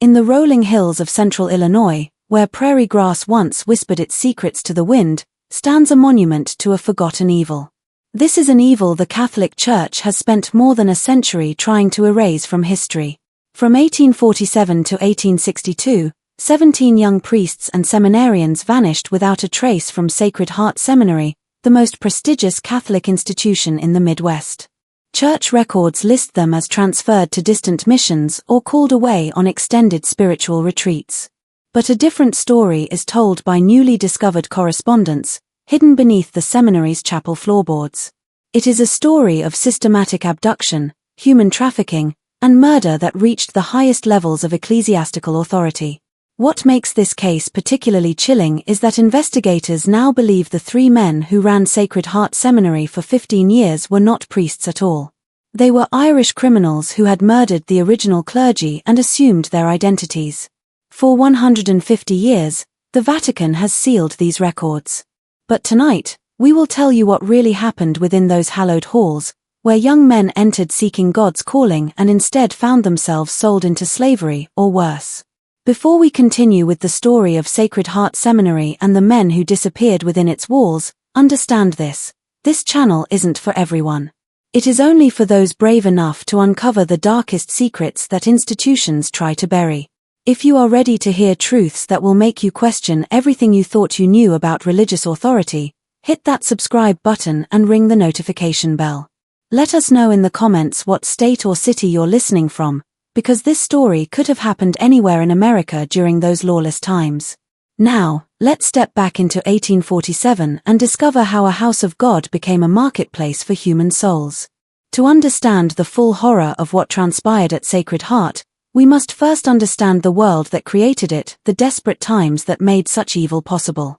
In the rolling hills of central Illinois, where prairie grass once whispered its secrets to the wind, stands a monument to a forgotten evil. This is an evil the Catholic Church has spent more than a century trying to erase from history. From 1847 to 1862, 17 young priests and seminarians vanished without a trace from Sacred Heart Seminary, the most prestigious Catholic institution in the Midwest. Church records list them as transferred to distant missions or called away on extended spiritual retreats. But a different story is told by newly discovered correspondence, hidden beneath the seminary's chapel floorboards. It is a story of systematic abduction, human trafficking, and murder that reached the highest levels of ecclesiastical authority. What makes this case particularly chilling is that investigators now believe the 3 men who ran Sacred Heart Seminary for 15 years were not priests at all. They were Irish criminals who had murdered the original clergy and assumed their identities. For 150 years, the Vatican has sealed these records. But tonight, we will tell you what really happened within those hallowed halls, where young men entered seeking God's calling and instead found themselves sold into slavery or worse. Before we continue with the story of Sacred Heart Seminary and the men who disappeared within its walls, understand this: this channel isn't for everyone. It is only for those brave enough to uncover the darkest secrets that institutions try to bury. If you are ready to hear truths that will make you question everything you thought you knew about religious authority, hit that subscribe button and ring the notification bell. Let us know in the comments what state or city you're listening from, because this story could have happened anywhere in America during those lawless times. Now, let's step back into 1847 and discover how a house of God became a marketplace for human souls. To understand the full horror of what transpired at Sacred Heart, we must first understand the world that created it, the desperate times that made such evil possible.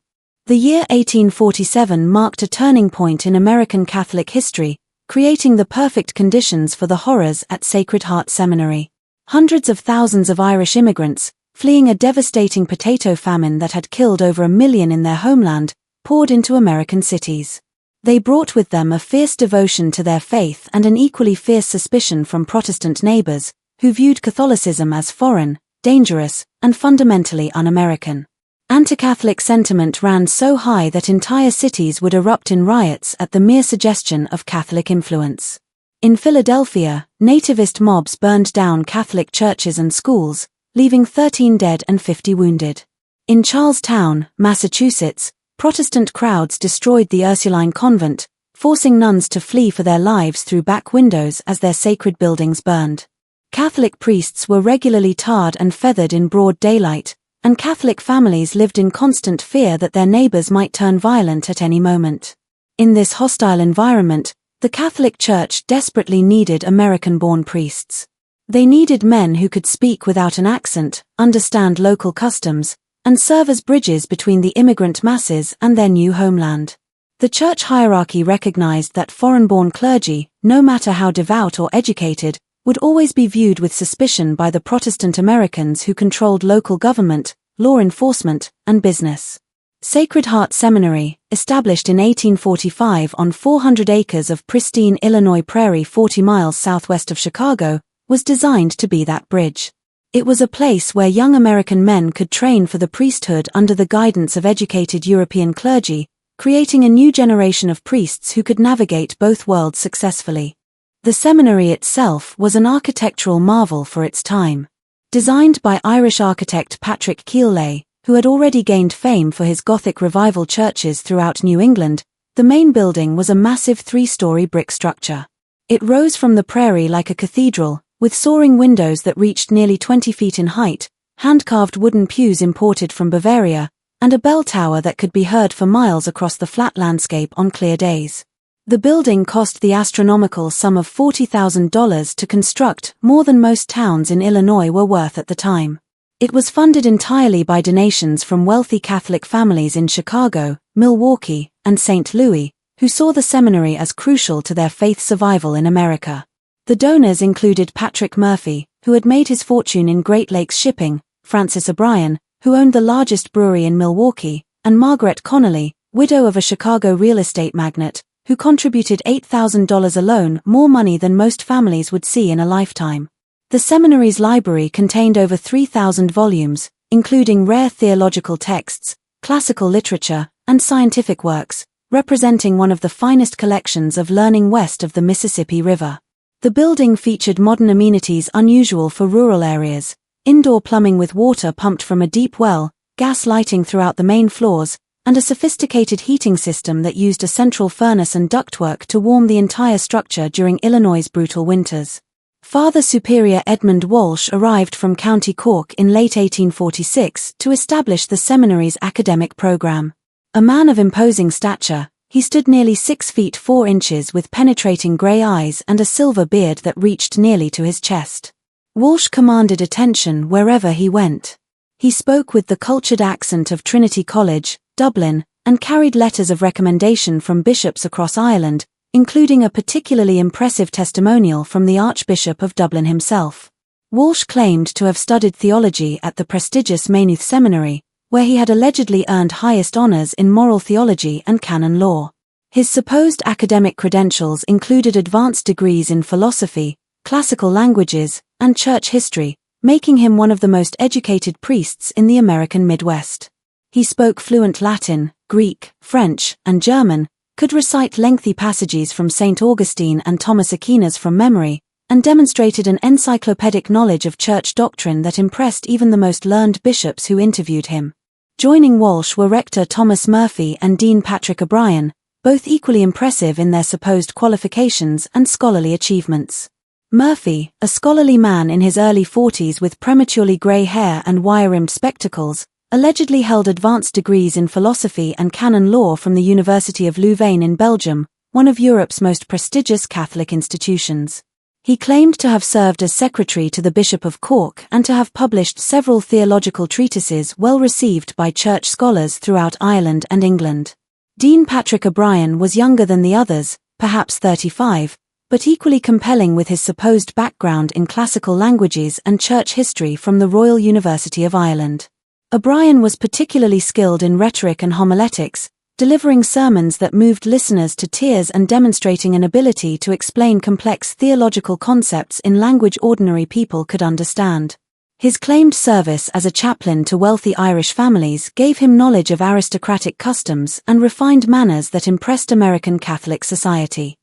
The year 1847 marked a turning point in American Catholic history, creating the perfect conditions for the horrors at Sacred Heart Seminary. Hundreds of thousands of Irish immigrants, fleeing a devastating potato famine that had killed over 1 million in their homeland, poured into American cities. They brought with them a fierce devotion to their faith and an equally fierce suspicion from Protestant neighbors, who viewed Catholicism as foreign, dangerous, and fundamentally un-American. Anti-Catholic sentiment ran so high that entire cities would erupt in riots at the mere suggestion of Catholic influence. In Philadelphia, nativist mobs burned down Catholic churches and schools, leaving 13 dead and 50 wounded. In Charlestown, Massachusetts, Protestant crowds destroyed the Ursuline convent, forcing nuns to flee for their lives through back windows as their sacred buildings burned. Catholic priests were regularly tarred and feathered in broad daylight, and Catholic families lived in constant fear that their neighbors might turn violent at any moment. In this hostile environment, the Catholic Church desperately needed American-born priests. They needed men who could speak without an accent, understand local customs, and serve as bridges between the immigrant masses and their new homeland. The church hierarchy recognized that foreign-born clergy, no matter how devout or educated, would always be viewed with suspicion by the Protestant Americans who controlled local government, law enforcement, and business. Sacred Heart Seminary, established in 1845 on 400 acres of pristine Illinois prairie 40 miles southwest of Chicago, was designed to be that bridge. It was a place where young American men could train for the priesthood under the guidance of educated European clergy, creating a new generation of priests who could navigate both worlds successfully. The seminary itself was an architectural marvel for its time. Designed by Irish architect Patrick Keeley, who had already gained fame for his Gothic revival churches throughout New England, the main building was a massive 3-story brick structure. It rose from the prairie like a cathedral, with soaring windows that reached nearly 20 feet in height, hand-carved wooden pews imported from Bavaria, and a bell tower that could be heard for miles across the flat landscape on clear days. The building cost the astronomical sum of $40,000 to construct, more than most towns in Illinois were worth at the time. It was funded entirely by donations from wealthy Catholic families in Chicago, Milwaukee, and St. Louis, who saw the seminary as crucial to their faith survival in America. The donors included Patrick Murphy, who had made his fortune in Great Lakes shipping, Francis O'Brien, who owned the largest brewery in Milwaukee, and Margaret Connolly, widow of a Chicago real estate magnate, who contributed $8,000 alone, more money than most families would see in a lifetime. The seminary's library contained over 3,000 volumes, including rare theological texts, classical literature, and scientific works, representing one of the finest collections of learning west of the Mississippi River. The building featured modern amenities unusual for rural areas: indoor plumbing with water pumped from a deep well, gas lighting throughout the main floors, and a sophisticated heating system that used a central furnace and ductwork to warm the entire structure during Illinois' brutal winters. Father Superior Edmund Walsh arrived from County Cork in late 1846 to establish the seminary's academic program. A man of imposing stature, he stood nearly 6 feet 4 inches with penetrating grey eyes and a silver beard that reached nearly to his chest. Walsh commanded attention wherever he went. He spoke with the cultured accent of Trinity College, Dublin, and carried letters of recommendation from bishops across Ireland, including a particularly impressive testimonial from the Archbishop of Dublin himself. Walsh claimed to have studied theology at the prestigious Maynooth Seminary, where he had allegedly earned highest honors in moral theology and canon law. His supposed academic credentials included advanced degrees in philosophy, classical languages, and church history, making him one of the most educated priests in the American Midwest. He spoke fluent Latin, Greek, French, and German, could recite lengthy passages from St. Augustine and Thomas Aquinas from memory, and demonstrated an encyclopedic knowledge of church doctrine that impressed even the most learned bishops who interviewed him. Joining Walsh were Rector Thomas Murphy and Dean Patrick O'Brien, both equally impressive in their supposed qualifications and scholarly achievements. Murphy, a scholarly man in his early 40s with prematurely grey hair and wire-rimmed spectacles, allegedly held advanced degrees in philosophy and canon law from the University of Louvain in Belgium, one of Europe's most prestigious Catholic institutions. He claimed to have served as secretary to the Bishop of Cork and to have published several theological treatises well received by church scholars throughout Ireland and England. Dean Patrick O'Brien was younger than the others, perhaps 35, but equally compelling with his supposed background in classical languages and church history from the Royal University of Ireland. O'Brien was particularly skilled in rhetoric and homiletics, delivering sermons that moved listeners to tears and demonstrating an ability to explain complex theological concepts in language ordinary people could understand. His claimed service as a chaplain to wealthy Irish families gave him knowledge of aristocratic customs and refined manners that impressed American Catholic society.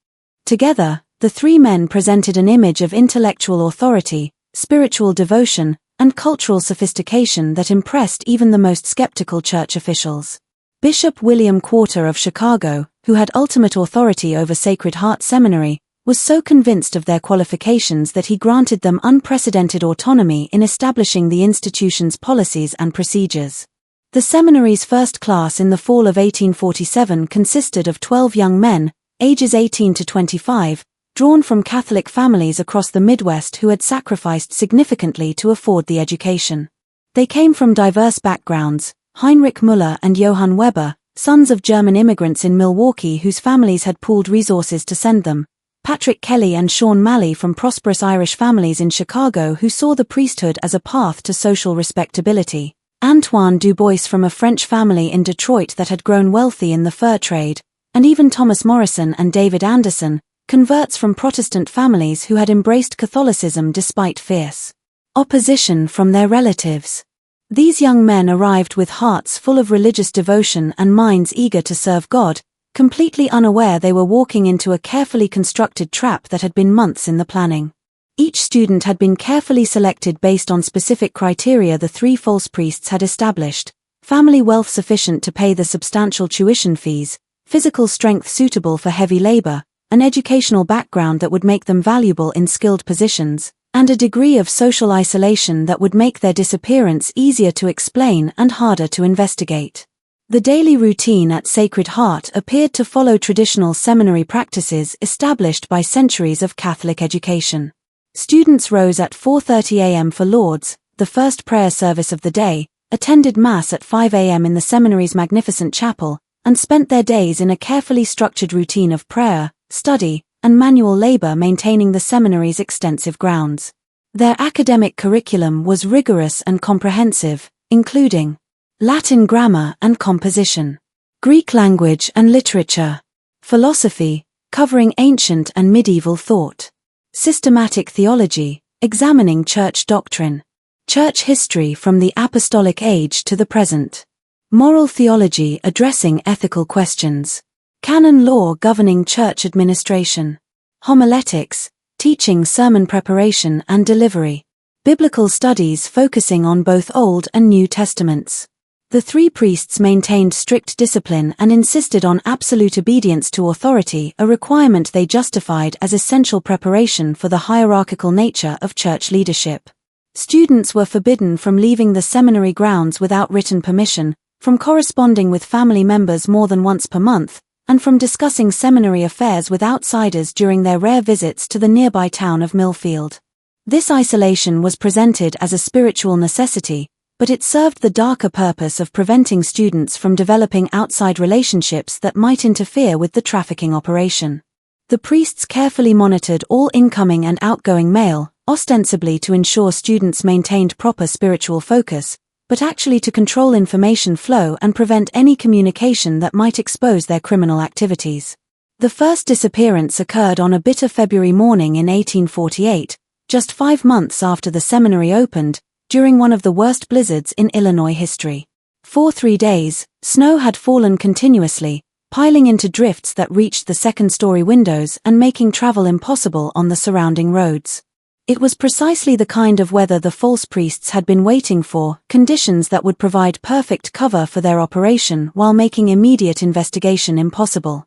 Together, the three men presented an image of intellectual authority, spiritual devotion, and cultural sophistication that impressed even the most skeptical church officials. Bishop William Quarter of Chicago, who had ultimate authority over Sacred Heart Seminary, was so convinced of their qualifications that he granted them unprecedented autonomy in establishing the institution's policies and procedures. The seminary's first class in the fall of 1847 consisted of 12 young men, ages 18 to 25, drawn from Catholic families across the Midwest who had sacrificed significantly to afford the education. They came from diverse backgrounds: Heinrich Müller and Johann Weber, sons of German immigrants in Milwaukee whose families had pooled resources to send them; Patrick Kelly and Sean Malley from prosperous Irish families in Chicago who saw the priesthood as a path to social respectability; Antoine Dubois from a French family in Detroit that had grown wealthy in the fur trade; and even Thomas Morrison and David Anderson, converts from Protestant families who had embraced Catholicism despite fierce opposition from their relatives. These young men arrived with hearts full of religious devotion and minds eager to serve God, completely unaware they were walking into a carefully constructed trap that had been months in the planning. Each student had been carefully selected based on specific criteria the three false priests had established: family wealth sufficient to pay the substantial tuition fees, physical strength suitable for heavy labor, an educational background that would make them valuable in skilled positions, and a degree of social isolation that would make their disappearance easier to explain and harder to investigate. The daily routine at Sacred Heart appeared to follow traditional seminary practices established by centuries of Catholic education. Students rose at 4:30 a.m. for Lauds, the first prayer service of the day, attended Mass at 5 a.m. in the seminary's magnificent chapel, and spent their days in a carefully structured routine of prayer, study, and manual labor maintaining the seminary's extensive grounds. Their academic curriculum was rigorous and comprehensive, including Latin grammar and composition, Greek language and literature, philosophy, covering ancient and medieval thought, systematic theology, Examining Church Doctrine. Church History from the Apostolic Age to the Present. Moral Theology addressing ethical questions. Canon Law governing church administration. Homiletics, teaching sermon preparation and delivery. Biblical studies focusing on both Old and New Testaments. The three priests maintained strict discipline and insisted on absolute obedience to authority, a requirement they justified as essential preparation for the hierarchical nature of church leadership. Students were forbidden from leaving the seminary grounds without written permission, from corresponding with family members more than once per month, and from discussing seminary affairs with outsiders during their rare visits to the nearby town of Millfield. This isolation was presented as a spiritual necessity, but it served the darker purpose of preventing students from developing outside relationships that might interfere with the trafficking operation. The priests carefully monitored all incoming and outgoing mail, ostensibly to ensure students maintained proper spiritual focus, but actually to control information flow and prevent any communication that might expose their criminal activities. The first disappearance occurred on a bitter February morning in 1848, just 5 months after the seminary opened, during one of the worst blizzards in Illinois history. For 3 days, snow had fallen continuously, piling into drifts that reached the second-story windows and making travel impossible on the surrounding roads. It was precisely the kind of weather the false priests had been waiting for, conditions that would provide perfect cover for their operation while making immediate investigation impossible.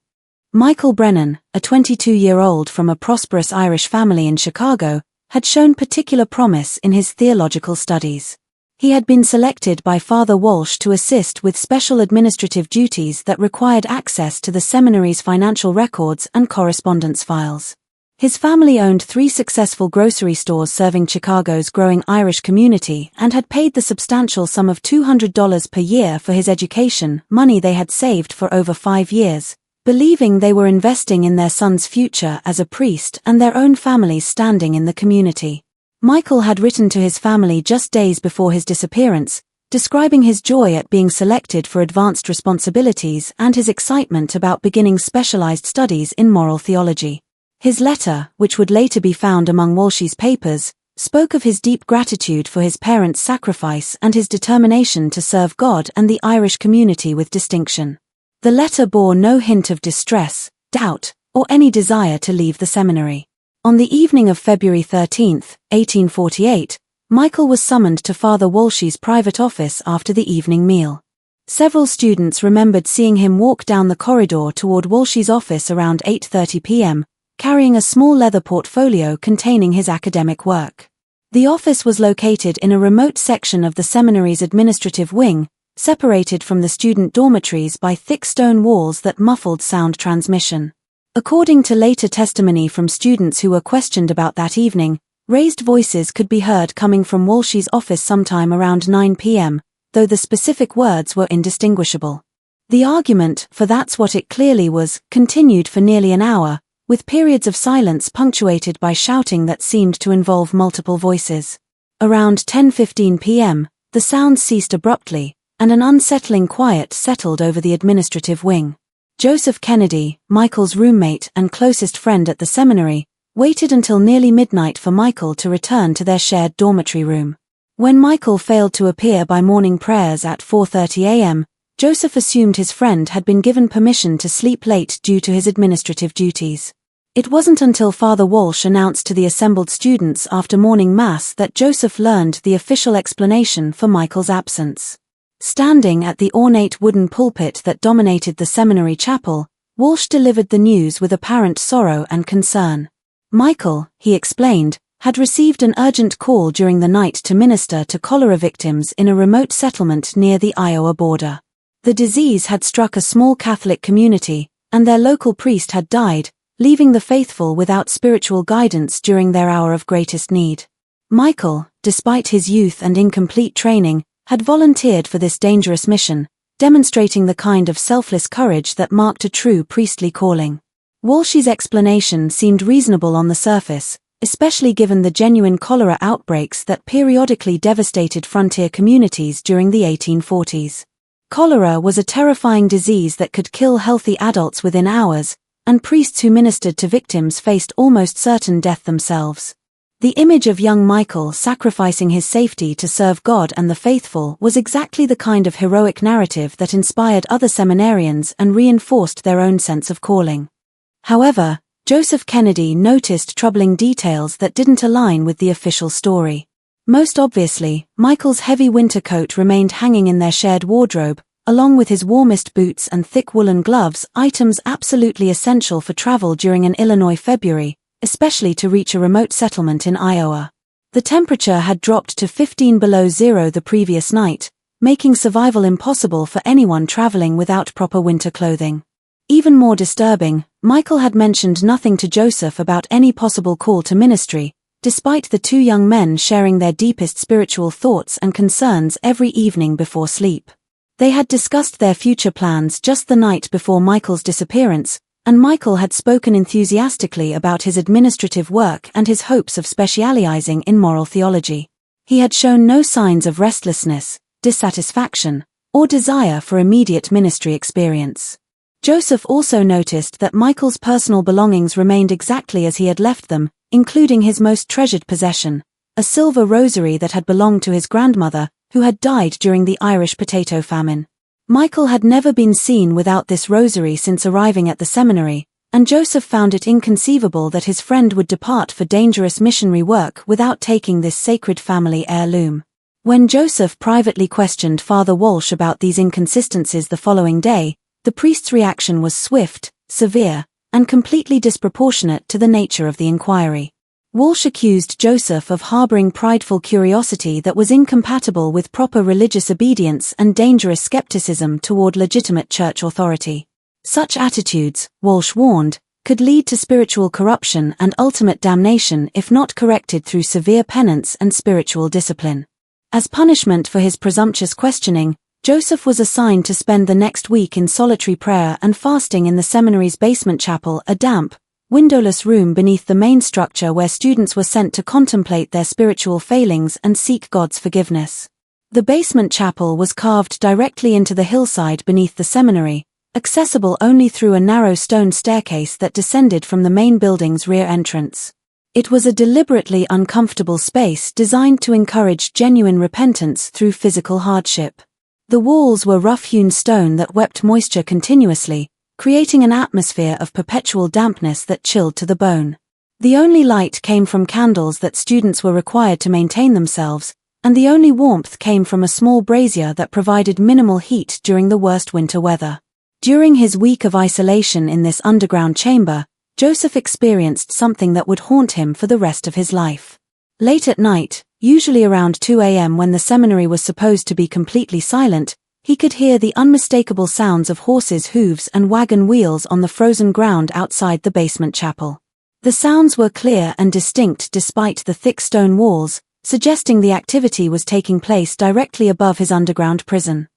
Michael Brennan, a 22-year-old from a prosperous Irish family in Chicago, had shown particular promise in his theological studies. He had been selected by Father Walsh to assist with special administrative duties that required access to the seminary's financial records and correspondence files. His family owned 3 successful grocery stores serving Chicago's growing Irish community and had paid the substantial sum of $200 per year for his education, money they had saved for over 5 years, believing they were investing in their son's future as a priest and their own family's standing in the community. Michael had written to his family just days before his disappearance, describing his joy at being selected for advanced responsibilities and his excitement about beginning specialized studies in moral theology. His letter, which would later be found among Walsh's papers, spoke of his deep gratitude for his parents' sacrifice and his determination to serve God and the Irish community with distinction. The letter bore no hint of distress, doubt, or any desire to leave the seminary. On the evening of February 13, 1848, Michael was summoned to Father Walsh's private office after the evening meal. Several students remembered seeing him walk down the corridor toward Walsh's office around 8:30 p.m., carrying a small leather portfolio containing his academic work. The office was located in a remote section of the seminary's administrative wing, separated from the student dormitories by thick stone walls that muffled sound transmission. According to later testimony from students who were questioned about that evening, raised voices could be heard coming from Walsh's office sometime around 9 p.m., though the specific words were indistinguishable. The argument, for that's what it clearly was, continued for nearly an hour, with periods of silence punctuated by shouting that seemed to involve multiple voices. Around 10:15 p.m., the sounds ceased abruptly, and an unsettling quiet settled over the administrative wing. Joseph Kennedy, Michael's roommate and closest friend at the seminary, waited until nearly midnight for Michael to return to their shared dormitory room. When Michael failed to appear by morning prayers at 4:30 a.m., Joseph assumed his friend had been given permission to sleep late due to his administrative duties. It wasn't until Father Walsh announced to the assembled students after morning mass that Joseph learned the official explanation for Michael's absence. Standing at the ornate wooden pulpit that dominated the seminary chapel, Walsh delivered the news with apparent sorrow and concern. Michael, he explained, had received an urgent call during the night to minister to cholera victims in a remote settlement near the Iowa border. The disease had struck a small Catholic community, and their local priest had died, leaving the faithful without spiritual guidance during their hour of greatest need. Michael, despite his youth and incomplete training, had volunteered for this dangerous mission, demonstrating the kind of selfless courage that marked a true priestly calling. Walsh's explanation seemed reasonable on the surface, especially given the genuine cholera outbreaks that periodically devastated frontier communities during the 1840s. Cholera was a terrifying disease that could kill healthy adults within hours, and priests who ministered to victims faced almost certain death themselves. The image of young Michael sacrificing his safety to serve God and the faithful was exactly the kind of heroic narrative that inspired other seminarians and reinforced their own sense of calling. However, Joseph Kennedy noticed troubling details that didn't align with the official story. Most obviously, Michael's heavy winter coat remained hanging in their shared wardrobe, along with his warmest boots and thick woolen gloves, items absolutely essential for travel during an Illinois February, especially to reach a remote settlement in Iowa. The temperature had dropped to 15 below zero the previous night, making survival impossible for anyone traveling without proper winter clothing. Even more disturbing, Michael had mentioned nothing to Joseph about any possible call to ministry, despite the two young men sharing their deepest spiritual thoughts and concerns every evening before sleep. They had discussed their future plans just the night before Michael's disappearance, and Michael had spoken enthusiastically about his administrative work and his hopes of specializing in moral theology. He had shown no signs of restlessness, dissatisfaction, or desire for immediate ministry experience. Joseph also noticed that Michael's personal belongings remained exactly as he had left them, including his most treasured possession, a silver rosary that had belonged to his grandmother, who had died during the Irish potato famine. Michael had never been seen without this rosary since arriving at the seminary, and Joseph found it inconceivable that his friend would depart for dangerous missionary work without taking this sacred family heirloom. When Joseph privately questioned Father Walsh about these inconsistencies the following day, the priest's reaction was swift, severe, and completely disproportionate to the nature of the inquiry. Walsh accused Joseph of harboring prideful curiosity that was incompatible with proper religious obedience and dangerous skepticism toward legitimate church authority. Such attitudes, Walsh warned, could lead to spiritual corruption and ultimate damnation if not corrected through severe penance and spiritual discipline. As punishment for his presumptuous questioning, Joseph was assigned to spend the next week in solitary prayer and fasting in the seminary's basement chapel, a damp, windowless room beneath the main structure where students were sent to contemplate their spiritual failings and seek God's forgiveness. The basement chapel was carved directly into the hillside beneath the seminary, accessible only through a narrow stone staircase that descended from the main building's rear entrance. It was a deliberately uncomfortable space designed to encourage genuine repentance through physical hardship. The walls were rough-hewn stone that wept moisture continuously, creating an atmosphere of perpetual dampness that chilled to the bone. The only light came from candles that students were required to maintain themselves, and the only warmth came from a small brazier that provided minimal heat during the worst winter weather. During his week of isolation in this underground chamber, Joseph experienced something that would haunt him for the rest of his life. Late at night, usually around 2 a.m. when the seminary was supposed to be completely silent, he could hear the unmistakable sounds of horses' hooves and wagon wheels on the frozen ground outside the basement chapel. The sounds were clear and distinct despite the thick stone walls, suggesting the activity was taking place directly above his underground prison.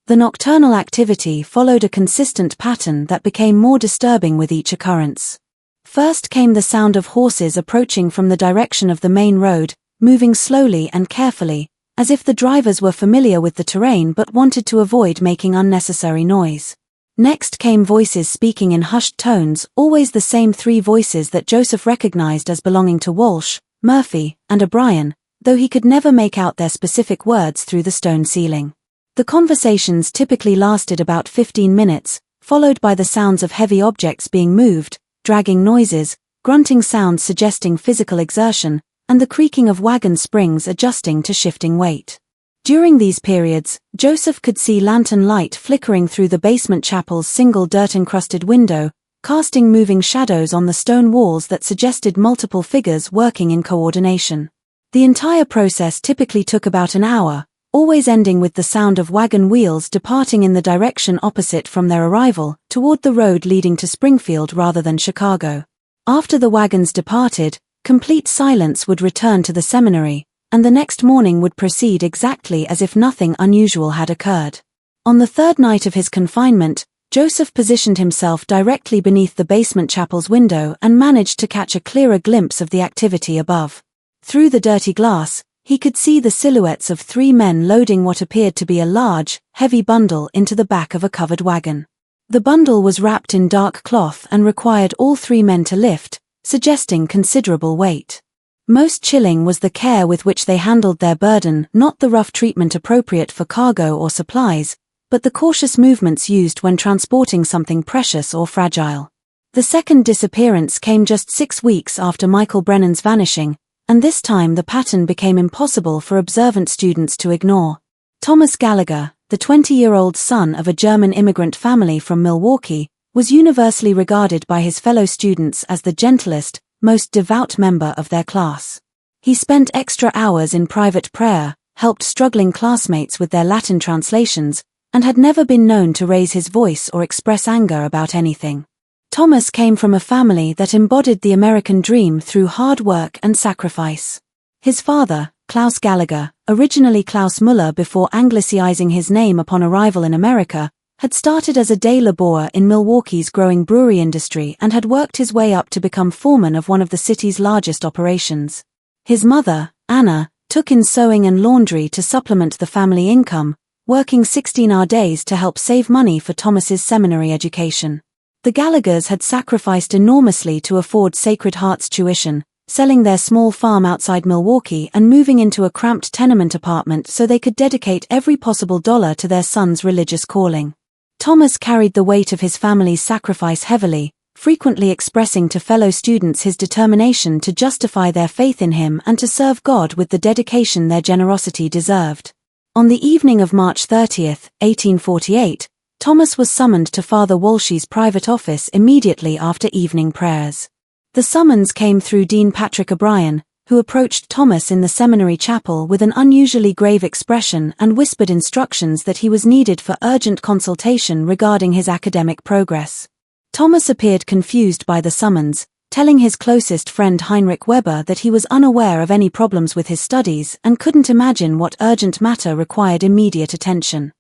The nocturnal activity followed a consistent pattern that became more disturbing with each occurrence. First came the sound of horses approaching from the direction of the main road, moving slowly and carefully, as if the drivers were familiar with the terrain but wanted to avoid making unnecessary noise. Next came voices speaking in hushed tones, always the same three voices that Joseph recognized as belonging to Walsh, Murphy, and O'Brien, though he could never make out their specific words through the stone ceiling. The conversations typically lasted about 15 minutes, followed by the sounds of heavy objects being moved, dragging noises, grunting sounds suggesting physical exertion, and the creaking of wagon springs adjusting to shifting weight. During these periods, Joseph could see lantern light flickering through the basement chapel's single dirt-encrusted window, casting moving shadows on the stone walls that suggested multiple figures working in coordination. The entire process typically took about an hour, always ending with the sound of wagon wheels departing in the direction opposite from their arrival, toward the road leading to Springfield rather than Chicago. After the wagons departed, complete silence would return to the seminary, and the next morning would proceed exactly as if nothing unusual had occurred. On the third night of his confinement, Joseph positioned himself directly beneath the basement chapel's window and managed to catch a clearer glimpse of the activity above. Through the dirty glass, he could see the silhouettes of three men loading what appeared to be a large, heavy bundle into the back of a covered wagon. The bundle was wrapped in dark cloth and required all three men to lift, suggesting considerable weight. Most chilling was the care with which they handled their burden, not the rough treatment appropriate for cargo or supplies, but the cautious movements used when transporting something precious or fragile. The second disappearance came just 6 weeks after Michael Brennan's vanishing, and this time the pattern became impossible for observant students to ignore. Thomas Gallagher, the 20-year-old son of a German immigrant family from Milwaukee, was universally regarded by his fellow students as the gentlest, most devout member of their class. He spent extra hours in private prayer, helped struggling classmates with their Latin translations, and had never been known to raise his voice or express anger about anything. Thomas came from a family that embodied the American dream through hard work and sacrifice. His father, Klaus Gallagher, originally Klaus Müller before anglicizing his name upon arrival in America, had started as a day laborer in Milwaukee's growing brewery industry and had worked his way up to become foreman of one of the city's largest operations. His mother, Anna, took in sewing and laundry to supplement the family income, working 16-hour days to help save money for Thomas's seminary education. The Gallaghers had sacrificed enormously to afford Sacred Heart's tuition, selling their small farm outside Milwaukee and moving into a cramped tenement apartment so they could dedicate every possible dollar to their son's religious calling. Thomas carried the weight of his family's sacrifice heavily, frequently expressing to fellow students his determination to justify their faith in him and to serve God with the dedication their generosity deserved. On the evening of March 30, 1848, Thomas was summoned to Father Walshy's private office immediately after evening prayers. The summons came through Dean Patrick O'Brien, who approached Thomas in the seminary chapel with an unusually grave expression and whispered instructions that he was needed for urgent consultation regarding his academic progress. Thomas appeared confused by the summons, telling his closest friend Heinrich Weber that he was unaware of any problems with his studies and couldn't imagine what urgent matter required immediate attention.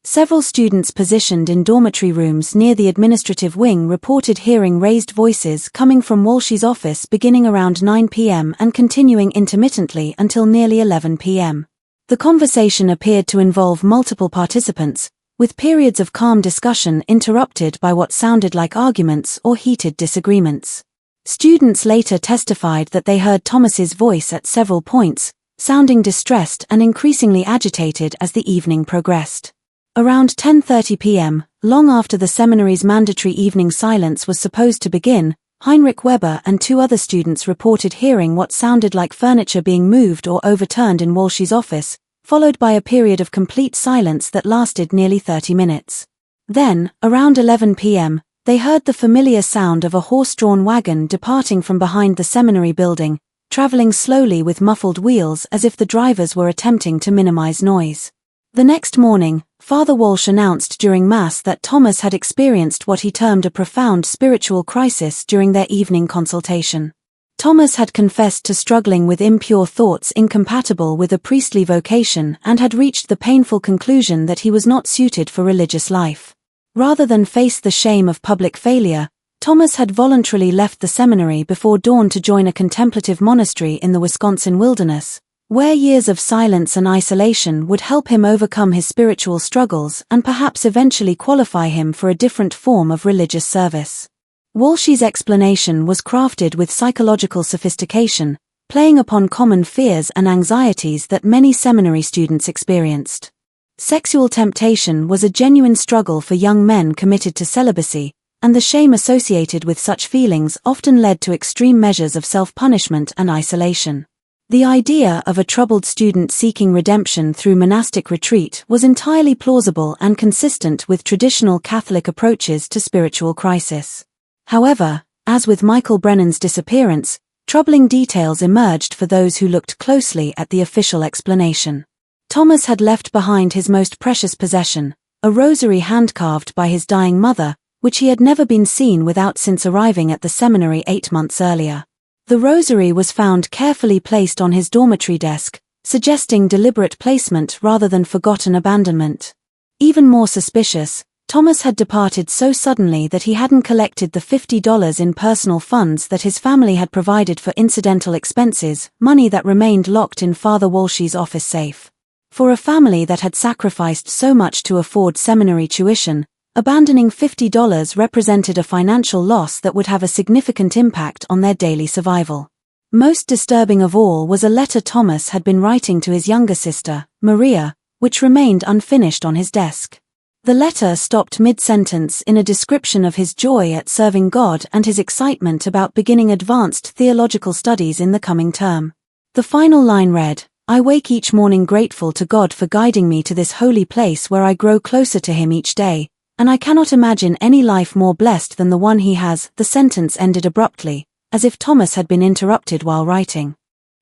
Several students positioned in dormitory rooms near the administrative wing reported hearing raised voices coming from Walshy's office beginning around 9 p.m. and continuing intermittently until nearly 11 p.m. The conversation appeared to involve multiple participants, with periods of calm discussion interrupted by what sounded like arguments or heated disagreements. Students later testified that they heard Thomas's voice at several points, sounding distressed and increasingly agitated as the evening progressed. Around 10:30 p.m., long after the seminary's mandatory evening silence was supposed to begin, Heinrich Weber and 2 other students reported hearing what sounded like furniture being moved or overturned in Walshy's office, followed by a period of complete silence that lasted nearly 30 minutes. Then, around 11 p.m., they heard the familiar sound of a horse-drawn wagon departing from behind the seminary building, traveling slowly with muffled wheels as if the drivers were attempting to minimize noise. The next morning, Father Walsh announced during Mass that Thomas had experienced what he termed a profound spiritual crisis during their evening consultation. Thomas had confessed to struggling with impure thoughts incompatible with a priestly vocation and had reached the painful conclusion that he was not suited for religious life. Rather than face the shame of public failure, Thomas had voluntarily left the seminary before dawn to join a contemplative monastery in the Wisconsin wilderness, where years of silence and isolation would help him overcome his spiritual struggles and perhaps eventually qualify him for a different form of religious service. Walshy's explanation was crafted with psychological sophistication, playing upon common fears and anxieties that many seminary students experienced. Sexual temptation was a genuine struggle for young men committed to celibacy, and the shame associated with such feelings often led to extreme measures of self-punishment and isolation. The idea of a troubled student seeking redemption through monastic retreat was entirely plausible and consistent with traditional Catholic approaches to spiritual crisis. However, as with Michael Brennan's disappearance, troubling details emerged for those who looked closely at the official explanation. Thomas had left behind his most precious possession, a rosary hand-carved by his dying mother, which he had never been seen without since arriving at the seminary 8 months earlier. The rosary was found carefully placed on his dormitory desk, suggesting deliberate placement rather than forgotten abandonment. Even more suspicious, Thomas had departed so suddenly that he hadn't collected the $50 in personal funds that his family had provided for incidental expenses, money that remained locked in Father Walshy's office safe. For a family that had sacrificed so much to afford seminary tuition, abandoning $50 represented a financial loss that would have a significant impact on their daily survival. Most disturbing of all was a letter Thomas had been writing to his younger sister, Maria, which remained unfinished on his desk. The letter stopped mid-sentence in a description of his joy at serving God and his excitement about beginning advanced theological studies in the coming term. The final line read, "I wake each morning grateful to God for guiding me to this holy place where I grow closer to Him each day, and I cannot imagine any life more blessed than the one he has." The sentence ended abruptly, as if Thomas had been interrupted while writing.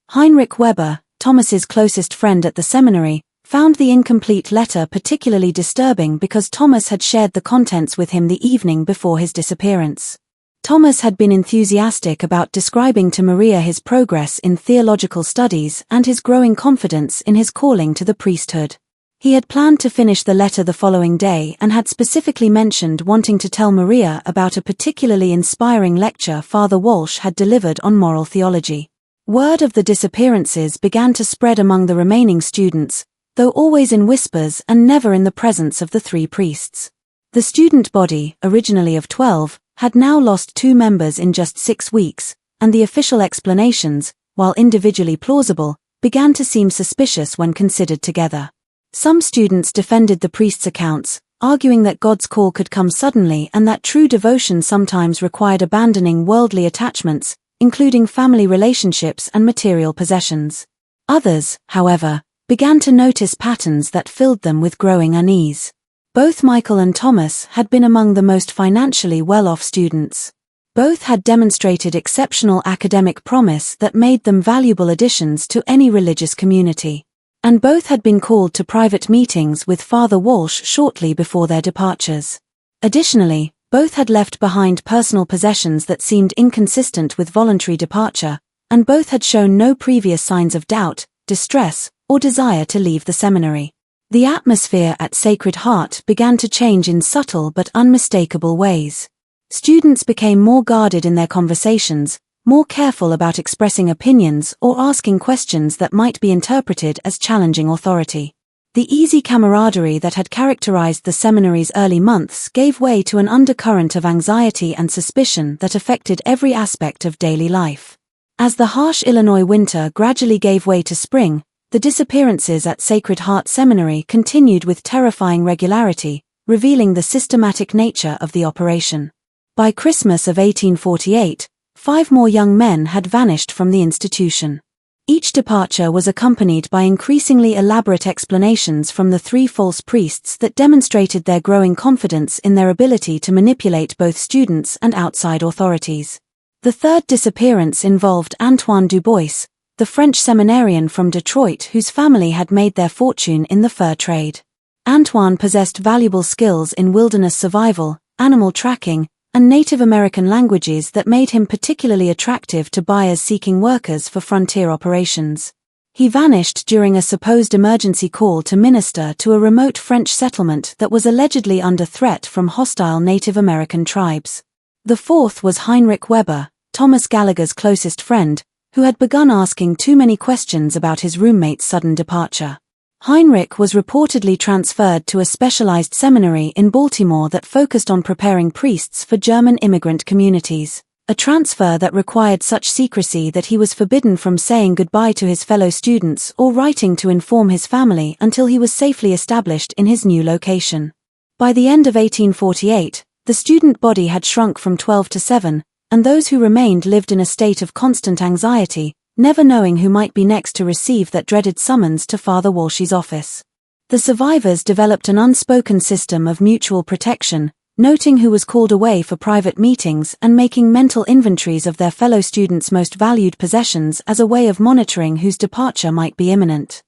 Heinrich Weber, Thomas's closest friend at the seminary, found the incomplete letter particularly disturbing because Thomas had shared the contents with him the evening before his disappearance. Thomas had been enthusiastic about describing to Maria his progress in theological studies and his growing confidence in his calling to the priesthood. He had planned to finish the letter the following day and had specifically mentioned wanting to tell Maria about a particularly inspiring lecture Father Walsh had delivered on moral theology. Word of the disappearances began to spread among the remaining students, though always in whispers and never in the presence of the three priests. The student body, originally of 12, had now lost 2 members in just 6 weeks, and the official explanations, while individually plausible, began to seem suspicious when considered together. Some students defended the priests' accounts, arguing that God's call could come suddenly and that true devotion sometimes required abandoning worldly attachments, including family relationships and material possessions. Others, however, began to notice patterns that filled them with growing unease. Both Michael and Thomas had been among the most financially well-off students. Both had demonstrated exceptional academic promise that made them valuable additions to any religious community. And both had been called to private meetings with Father Walsh shortly before their departures. Additionally, both had left behind personal possessions that seemed inconsistent with voluntary departure, and both had shown no previous signs of doubt, distress, or desire to leave the seminary. The atmosphere at Sacred Heart began to change in subtle but unmistakable ways. Students became more guarded in their conversations, more careful about expressing opinions or asking questions that might be interpreted as challenging authority. The easy camaraderie that had characterized the seminary's early months gave way to an undercurrent of anxiety and suspicion that affected every aspect of daily life. As the harsh Illinois winter gradually gave way to spring, the disappearances at Sacred Heart Seminary continued with terrifying regularity, revealing the systematic nature of the operation. By Christmas of 1848, 5 more young men had vanished from the institution. Each departure was accompanied by increasingly elaborate explanations from the 3 false priests that demonstrated their growing confidence in their ability to manipulate both students and outside authorities. The third disappearance involved Antoine Dubois, the French seminarian from Detroit whose family had made their fortune in the fur trade. Antoine possessed valuable skills in wilderness survival, animal tracking, and Native American languages that made him particularly attractive to buyers seeking workers for frontier operations. He vanished during a supposed emergency call to minister to a remote French settlement that was allegedly under threat from hostile Native American tribes. The fourth was Heinrich Weber, Thomas Gallagher's closest friend, who had begun asking too many questions about his roommate's sudden departure. Heinrich was reportedly transferred to a specialized seminary in Baltimore that focused on preparing priests for German immigrant communities, a transfer that required such secrecy that he was forbidden from saying goodbye to his fellow students or writing to inform his family until he was safely established in his new location. By the end of 1848, the student body had shrunk from 12 to 7, and those who remained lived in a state of constant anxiety, never knowing who might be next to receive that dreaded summons to Father Walsh's office. The survivors developed an unspoken system of mutual protection, noting who was called away for private meetings and making mental inventories of their fellow students' most valued possessions as a way of monitoring whose departure might be imminent.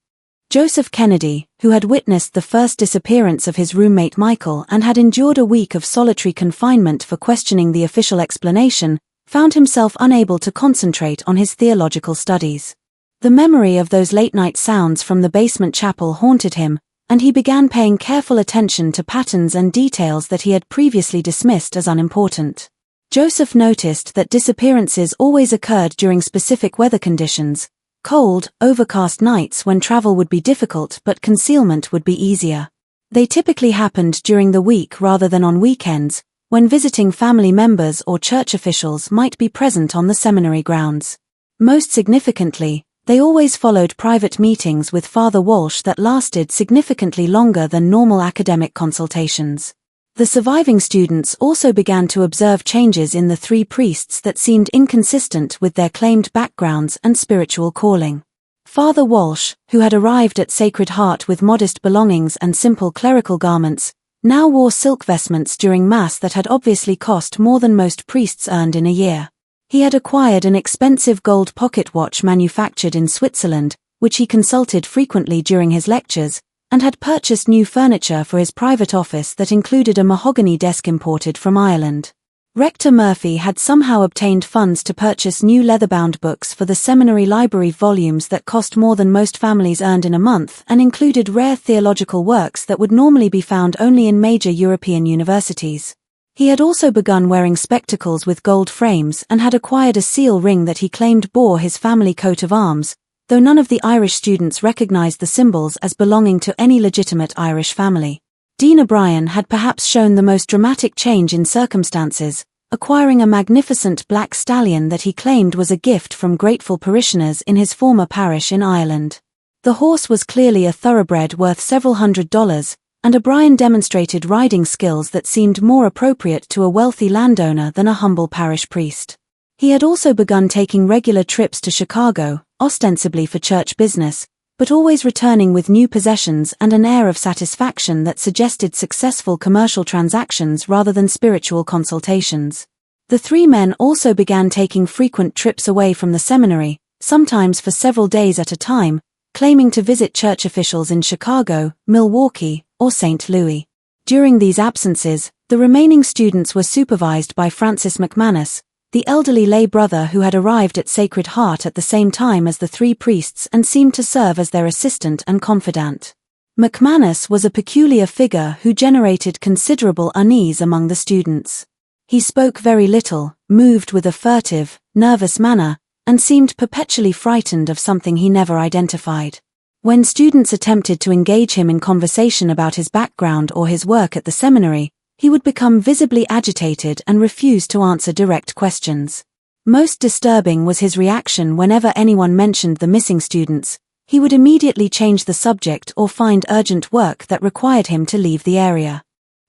Joseph Kennedy, who had witnessed the first disappearance of his roommate Michael and had endured a week of solitary confinement for questioning the official explanation, found himself unable to concentrate on his theological studies. The memory of those late-night sounds from the basement chapel haunted him, and he began paying careful attention to patterns and details that he had previously dismissed as unimportant. Joseph noticed that disappearances always occurred during specific weather conditions: cold, overcast nights when travel would be difficult but concealment would be easier. They typically happened during the week rather than on weekends, when visiting family members or church officials might be present on the seminary grounds. Most significantly, they always followed private meetings with Father Walsh that lasted significantly longer than normal academic consultations. The surviving students also began to observe changes in the three priests that seemed inconsistent with their claimed backgrounds and spiritual calling. Father Walsh, who had arrived at Sacred Heart with modest belongings and simple clerical garments, now wore silk vestments during Mass that had obviously cost more than most priests earned in a year. He had acquired an expensive gold pocket watch manufactured in Switzerland, which he consulted frequently during his lectures, and had purchased new furniture for his private office that included a mahogany desk imported from Ireland. Rector Murphy had somehow obtained funds to purchase new leather-bound books for the seminary library, volumes that cost more than most families earned in a month and included rare theological works that would normally be found only in major European universities. He had also begun wearing spectacles with gold frames and had acquired a seal ring that he claimed bore his family coat of arms, though none of the Irish students recognized the symbols as belonging to any legitimate Irish family. Dean O'Brien had perhaps shown the most dramatic change in circumstances, acquiring a magnificent black stallion that he claimed was a gift from grateful parishioners in his former parish in Ireland. The horse was clearly a thoroughbred worth several $100s, and O'Brien demonstrated riding skills that seemed more appropriate to a wealthy landowner than a humble parish priest. He had also begun taking regular trips to Chicago, ostensibly for church business, but always returning with new possessions and an air of satisfaction that suggested successful commercial transactions rather than spiritual consultations. The three men also began taking frequent trips away from the seminary, sometimes for several days at a time, claiming to visit church officials in Chicago, Milwaukee, or St. Louis. During these absences, the remaining students were supervised by Francis McManus, the elderly lay brother who had arrived at Sacred Heart at the same time as the three priests and seemed to serve as their assistant and confidant. McManus was a peculiar figure who generated considerable unease among the students. He spoke very little, moved with a furtive, nervous manner, and seemed perpetually frightened of something he never identified. When students attempted to engage him in conversation about his background or his work at the seminary, he would become visibly agitated and refuse to answer direct questions. Most disturbing was his reaction whenever anyone mentioned the missing students. He would immediately change the subject or find urgent work that required him to leave the area.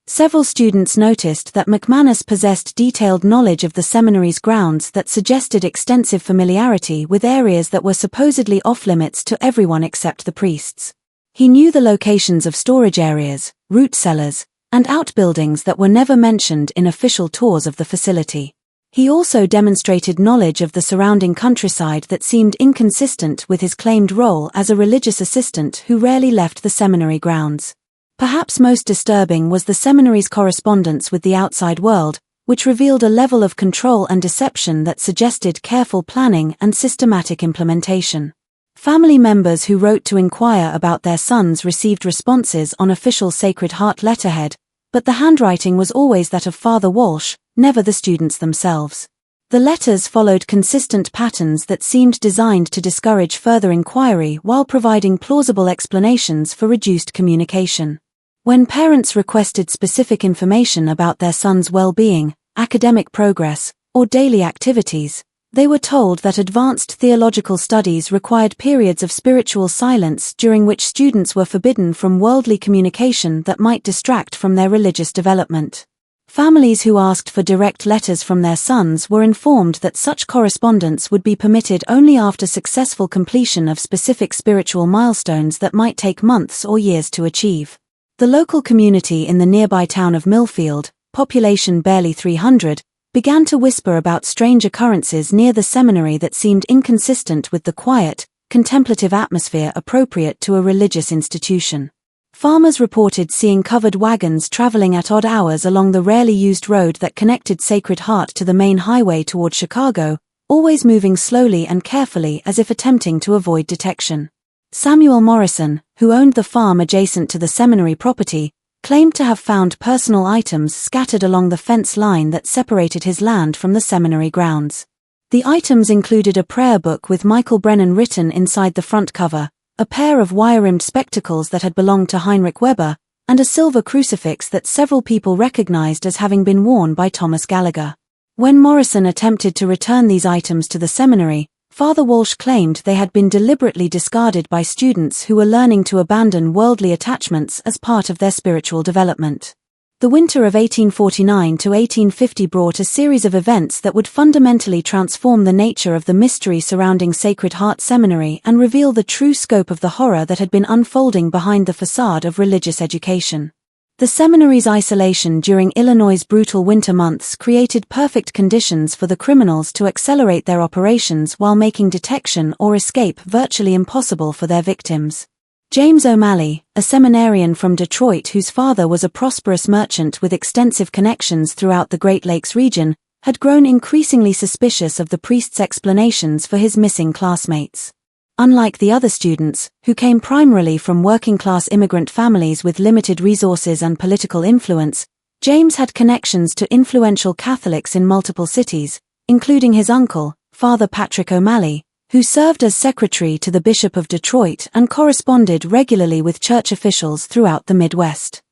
Several students noticed that McManus possessed detailed knowledge of the seminary's grounds that suggested extensive familiarity with areas that were supposedly off-limits to everyone except the priests. He knew the locations of storage areas, root cellars, and outbuildings that were never mentioned in official tours of the facility. He also demonstrated knowledge of the surrounding countryside that seemed inconsistent with his claimed role as a religious assistant who rarely left the seminary grounds. Perhaps most disturbing was the seminary's correspondence with the outside world, which revealed a level of control and deception that suggested careful planning and systematic implementation. Family members who wrote to inquire about their sons received responses on official Sacred Heart letterhead, but the handwriting was always that of Father Walsh, never the students themselves. The letters followed consistent patterns that seemed designed to discourage further inquiry while providing plausible explanations for reduced communication. When parents requested specific information about their son's well-being, academic progress, or daily activities, they were told that advanced theological studies required periods of spiritual silence during which students were forbidden from worldly communication that might distract from their religious development. Families who asked for direct letters from their sons were informed that such correspondence would be permitted only after successful completion of specific spiritual milestones that might take months or years to achieve. The local community in the nearby town of Millfield, population barely 300, began to whisper about strange occurrences near the seminary that seemed inconsistent with the quiet, contemplative atmosphere appropriate to a religious institution. Farmers reported seeing covered wagons traveling at odd hours along the rarely used road that connected Sacred Heart to the main highway toward Chicago, always moving slowly and carefully as if attempting to avoid detection. Samuel Morrison, who owned the farm adjacent to the seminary property, claimed to have found personal items scattered along the fence line that separated his land from the seminary grounds. The items included a prayer book with Michael Brennan written inside the front cover, a pair of wire-rimmed spectacles that had belonged to Heinrich Weber, and a silver crucifix that several people recognized as having been worn by Thomas Gallagher. When Morrison attempted to return these items to the seminary, Father Walsh claimed they had been deliberately discarded by students who were learning to abandon worldly attachments as part of their spiritual development. The winter of 1849 to 1850 brought a series of events that would fundamentally transform the nature of the mystery surrounding Sacred Heart Seminary and reveal the true scope of the horror that had been unfolding behind the facade of religious education. The seminary's isolation during Illinois' brutal winter months created perfect conditions for the criminals to accelerate their operations while making detection or escape virtually impossible for their victims. James O'Malley, a seminarian from Detroit whose father was a prosperous merchant with extensive connections throughout the Great Lakes region, had grown increasingly suspicious of the priest's explanations for his missing classmates. Unlike the other students, who came primarily from working-class immigrant families with limited resources and political influence, James had connections to influential Catholics in multiple cities, including his uncle, Father Patrick O'Malley, who served as secretary to the Bishop of Detroit and corresponded regularly with church officials throughout the Midwest.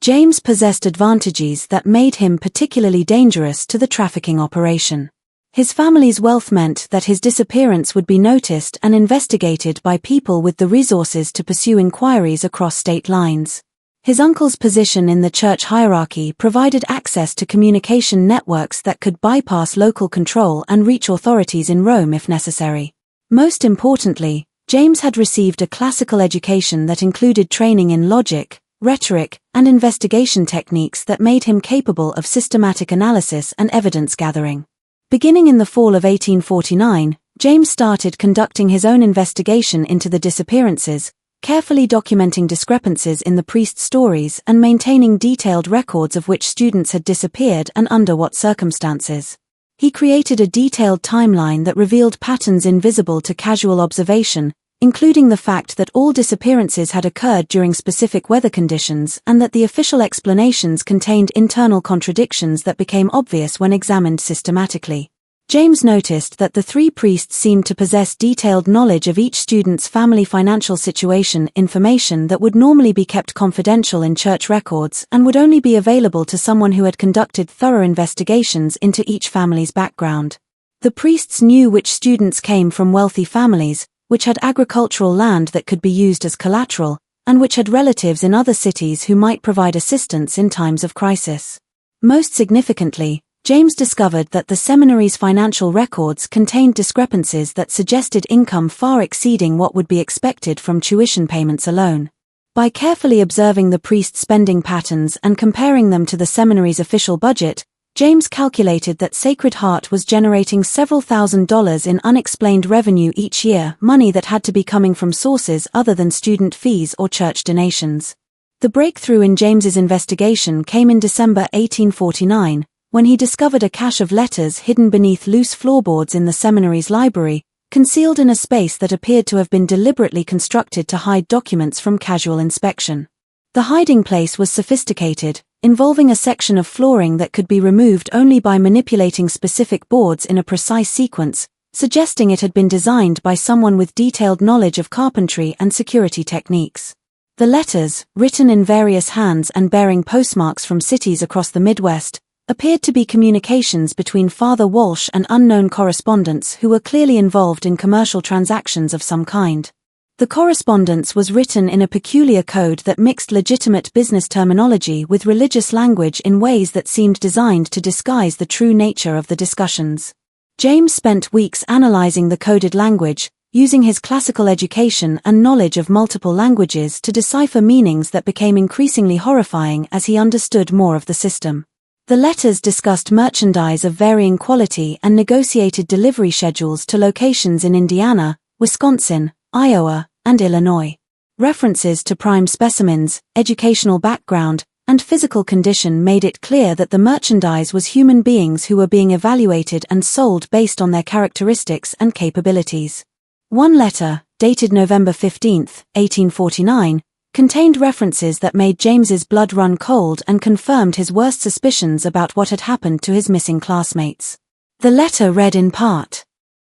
James possessed advantages that made him particularly dangerous to the trafficking operation. His family's wealth meant that his disappearance would be noticed and investigated by people with the resources to pursue inquiries across state lines. His uncle's position in the church hierarchy provided access to communication networks that could bypass local control and reach authorities in Rome if necessary. Most importantly, James had received a classical education that included training in logic, rhetoric, and investigation techniques that made him capable of systematic analysis and evidence gathering. Beginning in the fall of 1849, James started conducting his own investigation into the disappearances, carefully documenting discrepancies in the priest's stories and maintaining detailed records of which students had disappeared and under what circumstances. He created a detailed timeline that revealed patterns invisible to casual observation, including the fact that all disappearances had occurred during specific weather conditions and that the official explanations contained internal contradictions that became obvious when examined systematically. James noticed that the three priests seemed to possess detailed knowledge of each student's family financial situation, information that would normally be kept confidential in church records and would only be available to someone who had conducted thorough investigations into each family's background. The priests knew which students came from wealthy families, which had agricultural land that could be used as collateral, and which had relatives in other cities who might provide assistance in times of crisis. Most significantly, James discovered that the seminary's financial records contained discrepancies that suggested income far exceeding what would be expected from tuition payments alone. By carefully observing the priest's spending patterns and comparing them to the seminary's official budget, James calculated that Sacred Heart was generating several $1,000s in unexplained revenue each year, money that had to be coming from sources other than student fees or church donations. The breakthrough in James's investigation came in December 1849, when he discovered a cache of letters hidden beneath loose floorboards in the seminary's library, concealed in a space that appeared to have been deliberately constructed to hide documents from casual inspection. The hiding place was sophisticated, involving a section of flooring that could be removed only by manipulating specific boards in a precise sequence, suggesting it had been designed by someone with detailed knowledge of carpentry and security techniques. The letters, written in various hands and bearing postmarks from cities across the Midwest, appeared to be communications between Father Walsh and unknown correspondents who were clearly involved in commercial transactions of some kind. The correspondence was written in a peculiar code that mixed legitimate business terminology with religious language in ways that seemed designed to disguise the true nature of the discussions. James spent weeks analyzing the coded language, using his classical education and knowledge of multiple languages to decipher meanings that became increasingly horrifying as he understood more of the system. The letters discussed merchandise of varying quality and negotiated delivery schedules to locations in Indiana, Wisconsin, Iowa, and Illinois. References to prime specimens, educational background, and physical condition made it clear that the merchandise was human beings who were being evaluated and sold based on their characteristics and capabilities. One letter, dated November 15, 1849, contained references that made James's blood run cold and confirmed his worst suspicions about what had happened to his missing classmates. The letter read in part: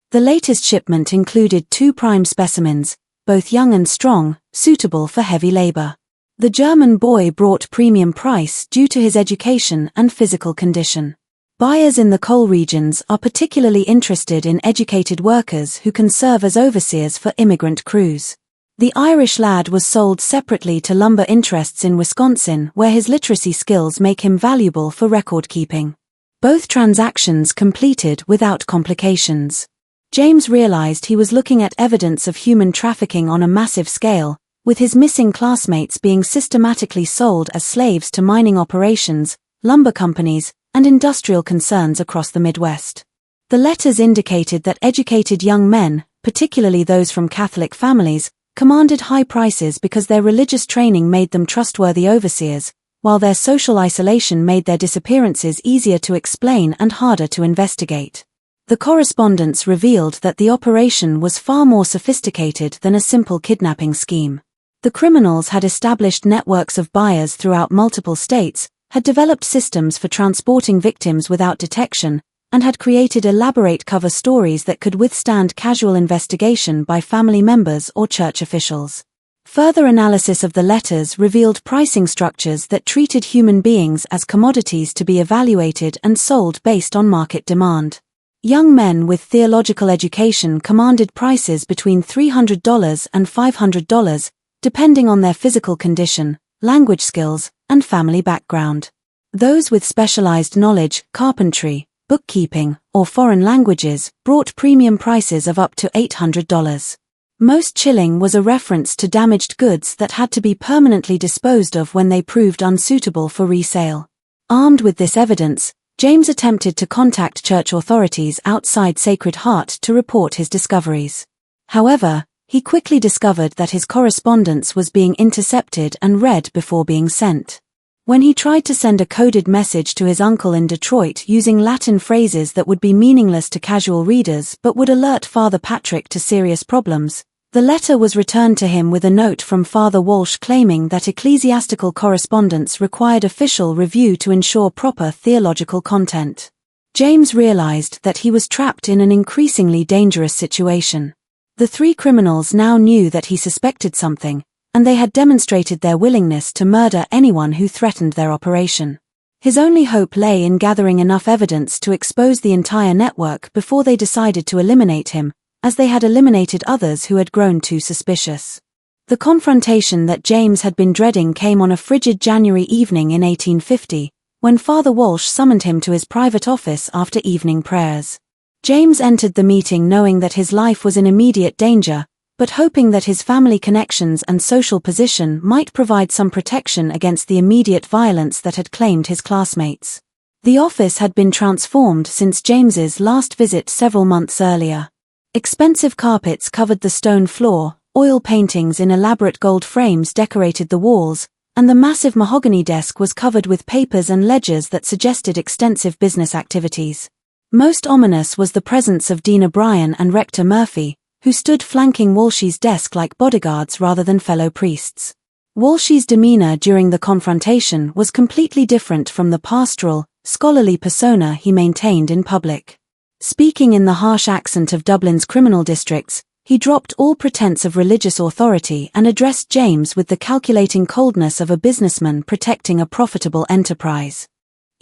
"The latest shipment included 2 prime specimens, both young and strong, suitable for heavy labor. The German boy brought premium price due to his education and physical condition. Buyers in the coal regions are particularly interested in educated workers who can serve as overseers for immigrant crews. The Irish lad was sold separately to lumber interests in Wisconsin, where his literacy skills make him valuable for record-keeping. Both transactions completed without complications. James realized he was looking at evidence of human trafficking on a massive scale, with his missing classmates being systematically sold as slaves to mining operations, lumber companies, and industrial concerns across the Midwest. The letters indicated that educated young men, particularly those from Catholic families, commanded high prices because their religious training made them trustworthy overseers, while their social isolation made their disappearances easier to explain and harder to investigate. The correspondence revealed that the operation was far more sophisticated than a simple kidnapping scheme. The criminals had established networks of buyers throughout multiple states, had developed systems for transporting victims without detection, and had created elaborate cover stories that could withstand casual investigation by family members or church officials. Further analysis of the letters revealed pricing structures that treated human beings as commodities to be evaluated and sold based on market demand. Young men with theological education commanded prices between $300 and $500, depending on their physical condition, language skills, and family background. Those with specialized knowledge, carpentry, bookkeeping, or foreign languages, brought premium prices of up to $800. Most chilling was a reference to damaged goods that had to be permanently disposed of when they proved unsuitable for resale. Armed with this evidence, James attempted to contact church authorities outside Sacred Heart to report his discoveries. However, he quickly discovered that his correspondence was being intercepted and read before being sent. When he tried to send a coded message to his uncle in Detroit using Latin phrases that would be meaningless to casual readers but would alert Father Patrick to serious problems, the letter was returned to him with a note from Father Walsh claiming that ecclesiastical correspondence required official review to ensure proper theological content. James realized that he was trapped in an increasingly dangerous situation. The three criminals now knew that he suspected something, and they had demonstrated their willingness to murder anyone who threatened their operation. His only hope lay in gathering enough evidence to expose the entire network before they decided to eliminate him, as they had eliminated others who had grown too suspicious. The confrontation that James had been dreading came on a frigid January evening in 1850, when Father Walsh summoned him to his private office after evening prayers. James entered the meeting knowing that his life was in immediate danger, but hoping that his family connections and social position might provide some protection against the immediate violence that had claimed his classmates. The office had been transformed since James's last visit several months earlier. Expensive carpets covered the stone floor, oil paintings in elaborate gold frames decorated the walls, and the massive mahogany desk was covered with papers and ledgers that suggested extensive business activities. Most ominous was the presence of Dean O'Brien and Rector Murphy, who stood flanking Walsh's desk like bodyguards rather than fellow priests. Walsh's demeanor during the confrontation was completely different from the pastoral, scholarly persona he maintained in public. Speaking in the harsh accent of Dublin's criminal districts, he dropped all pretense of religious authority and addressed James with the calculating coldness of a businessman protecting a profitable enterprise.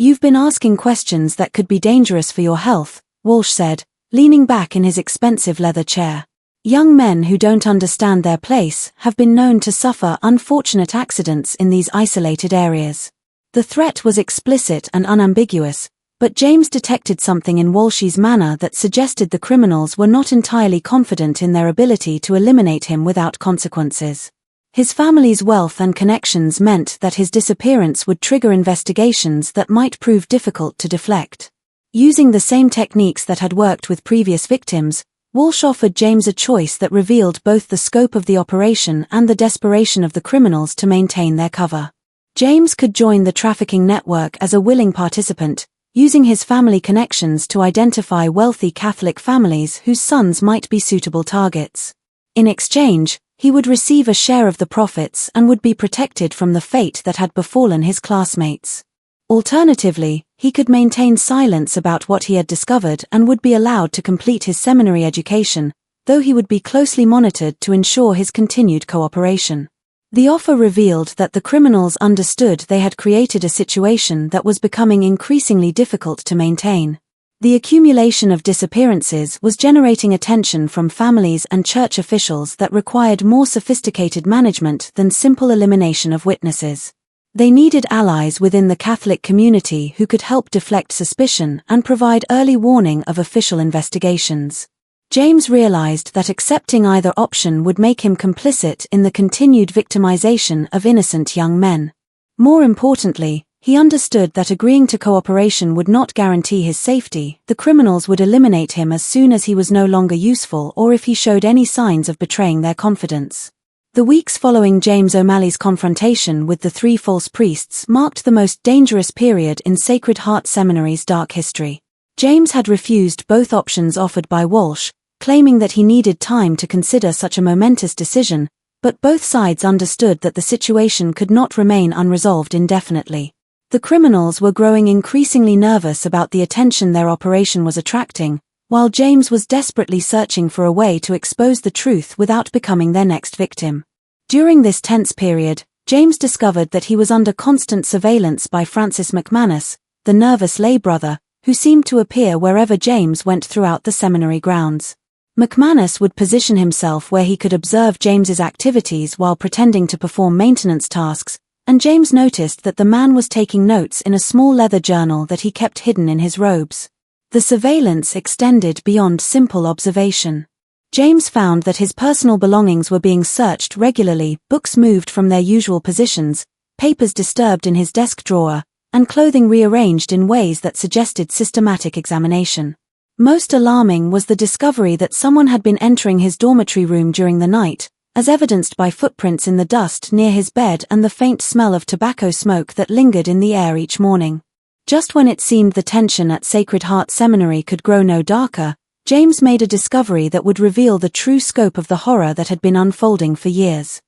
"You've been asking questions that could be dangerous for your health," Walsh said, leaning back in his expensive leather chair. "Young men who don't understand their place have been known to suffer unfortunate accidents in these isolated areas." The threat was explicit and unambiguous, but James detected something in Walsh's manner that suggested the criminals were not entirely confident in their ability to eliminate him without consequences. His family's wealth and connections meant that his disappearance would trigger investigations that might prove difficult to deflect. Using the same techniques that had worked with previous victims, Walsh offered James a choice that revealed both the scope of the operation and the desperation of the criminals to maintain their cover. James could join the trafficking network as a willing participant, using his family connections to identify wealthy Catholic families whose sons might be suitable targets. In exchange, he would receive a share of the profits and would be protected from the fate that had befallen his classmates. Alternatively, he could maintain silence about what he had discovered and would be allowed to complete his seminary education, though he would be closely monitored to ensure his continued cooperation. The offer revealed that the criminals understood they had created a situation that was becoming increasingly difficult to maintain. The accumulation of disappearances was generating attention from families and church officials that required more sophisticated management than simple elimination of witnesses. They needed allies within the Catholic community who could help deflect suspicion and provide early warning of official investigations. James realized that accepting either option would make him complicit in the continued victimization of innocent young men. More importantly, he understood that agreeing to cooperation would not guarantee his safety. The criminals would eliminate him as soon as he was no longer useful or if he showed any signs of betraying their confidence. The weeks following James O'Malley's confrontation with the three false priests marked the most dangerous period in Sacred Heart Seminary's dark history. James had refused both options offered by Walsh, claiming that he needed time to consider such a momentous decision, but both sides understood that the situation could not remain unresolved indefinitely. The criminals were growing increasingly nervous about the attention their operation was attracting, while James was desperately searching for a way to expose the truth without becoming their next victim. During this tense period, James discovered that he was under constant surveillance by Francis McManus, the nervous lay brother, who seemed to appear wherever James went throughout the seminary grounds. McManus would position himself where he could observe James's activities while pretending to perform maintenance tasks, and James noticed that the man was taking notes in a small leather journal that he kept hidden in his robes. The surveillance extended beyond simple observation. James found that his personal belongings were being searched regularly, books moved from their usual positions, papers disturbed in his desk drawer, and clothing rearranged in ways that suggested systematic examination. Most alarming was the discovery that someone had been entering his dormitory room during the night, as evidenced by footprints in the dust near his bed and the faint smell of tobacco smoke that lingered in the air each morning. Just when it seemed the tension at Sacred Heart Seminary could grow no darker, James made a discovery that would reveal the true scope of the horror that had been unfolding for years.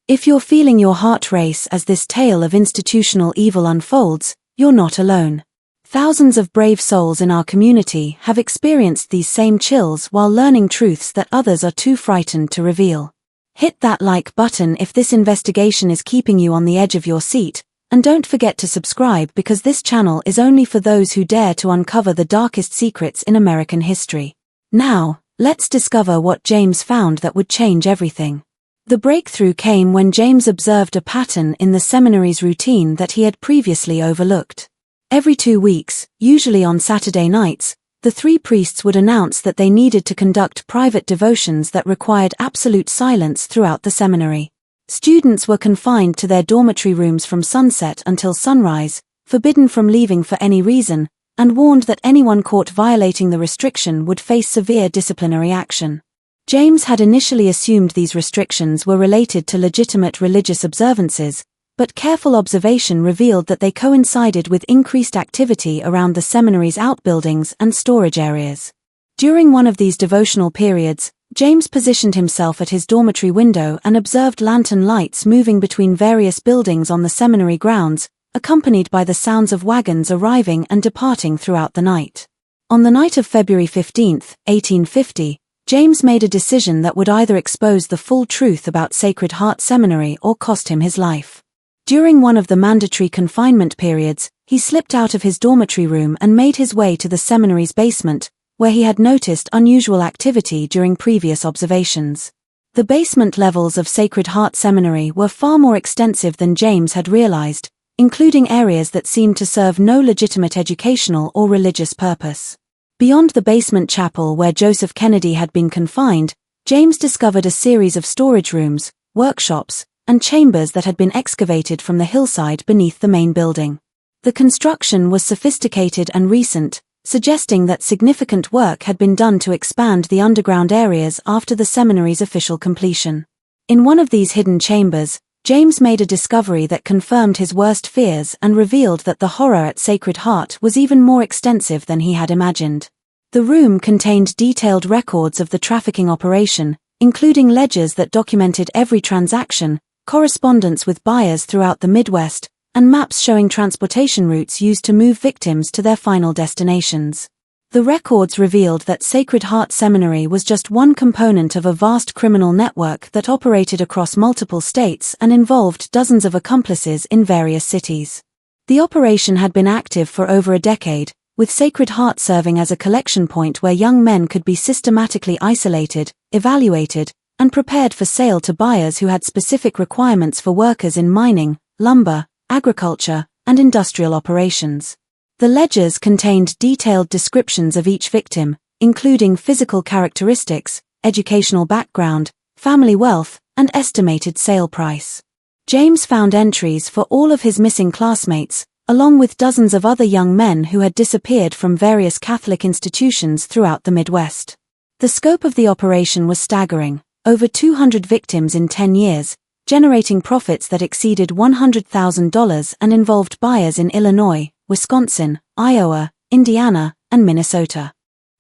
If you're feeling your heart race as this tale of institutional evil unfolds, you're not alone. Thousands of brave souls in our community have experienced these same chills while learning truths that others are too frightened to reveal. Hit that like button if this investigation is keeping you on the edge of your seat, and don't forget to subscribe because this channel is only for those who dare to uncover the darkest secrets in American history. Now, let's discover what James found that would change everything. The breakthrough came when James observed a pattern in the seminary's routine that he had previously overlooked. Every 2 weeks, usually on Saturday nights, the three priests would announce that they needed to conduct private devotions that required absolute silence throughout the seminary. Students were confined to their dormitory rooms from sunset until sunrise, forbidden from leaving for any reason, and warned that anyone caught violating the restriction would face severe disciplinary action. James had initially assumed these restrictions were related to legitimate religious observances, but careful observation revealed that they coincided with increased activity around the seminary's outbuildings and storage areas. During one of these devotional periods, James positioned himself at his dormitory window and observed lantern lights moving between various buildings on the seminary grounds, accompanied by the sounds of wagons arriving and departing throughout the night. On the night of February 15, 1850, James made a decision that would either expose the full truth about Sacred Heart Seminary or cost him his life. During one of the mandatory confinement periods, he slipped out of his dormitory room and made his way to the seminary's basement, where he had noticed unusual activity during previous observations. The basement levels of Sacred Heart Seminary were far more extensive than James had realized, including areas that seemed to serve no legitimate educational or religious purpose. Beyond the basement chapel where Joseph Kennedy had been confined, James discovered a series of storage rooms, workshops, and chambers that had been excavated from the hillside beneath the main building. The construction was sophisticated and recent, suggesting that significant work had been done to expand the underground areas after the seminary's official completion. In one of these hidden chambers, James made a discovery that confirmed his worst fears and revealed that the horror at Sacred Heart was even more extensive than he had imagined. The room contained detailed records of the trafficking operation, including ledgers that documented every transaction, correspondence with buyers throughout the Midwest, and maps showing transportation routes used to move victims to their final destinations. The records revealed that Sacred Heart Seminary was just one component of a vast criminal network that operated across multiple states and involved dozens of accomplices in various cities. The operation had been active for over a decade, with Sacred Heart serving as a collection point where young men could be systematically isolated, evaluated, and prepared for sale to buyers who had specific requirements for workers in mining, lumber, agriculture, and industrial operations. The ledgers contained detailed descriptions of each victim, including physical characteristics, educational background, family wealth, and estimated sale price. James found entries for all of his missing classmates, along with dozens of other young men who had disappeared from various Catholic institutions throughout the Midwest. The scope of the operation was staggering: over 200 victims in 10 years, generating profits that exceeded $100,000 and involved buyers in Illinois, Wisconsin, Iowa, Indiana, and Minnesota.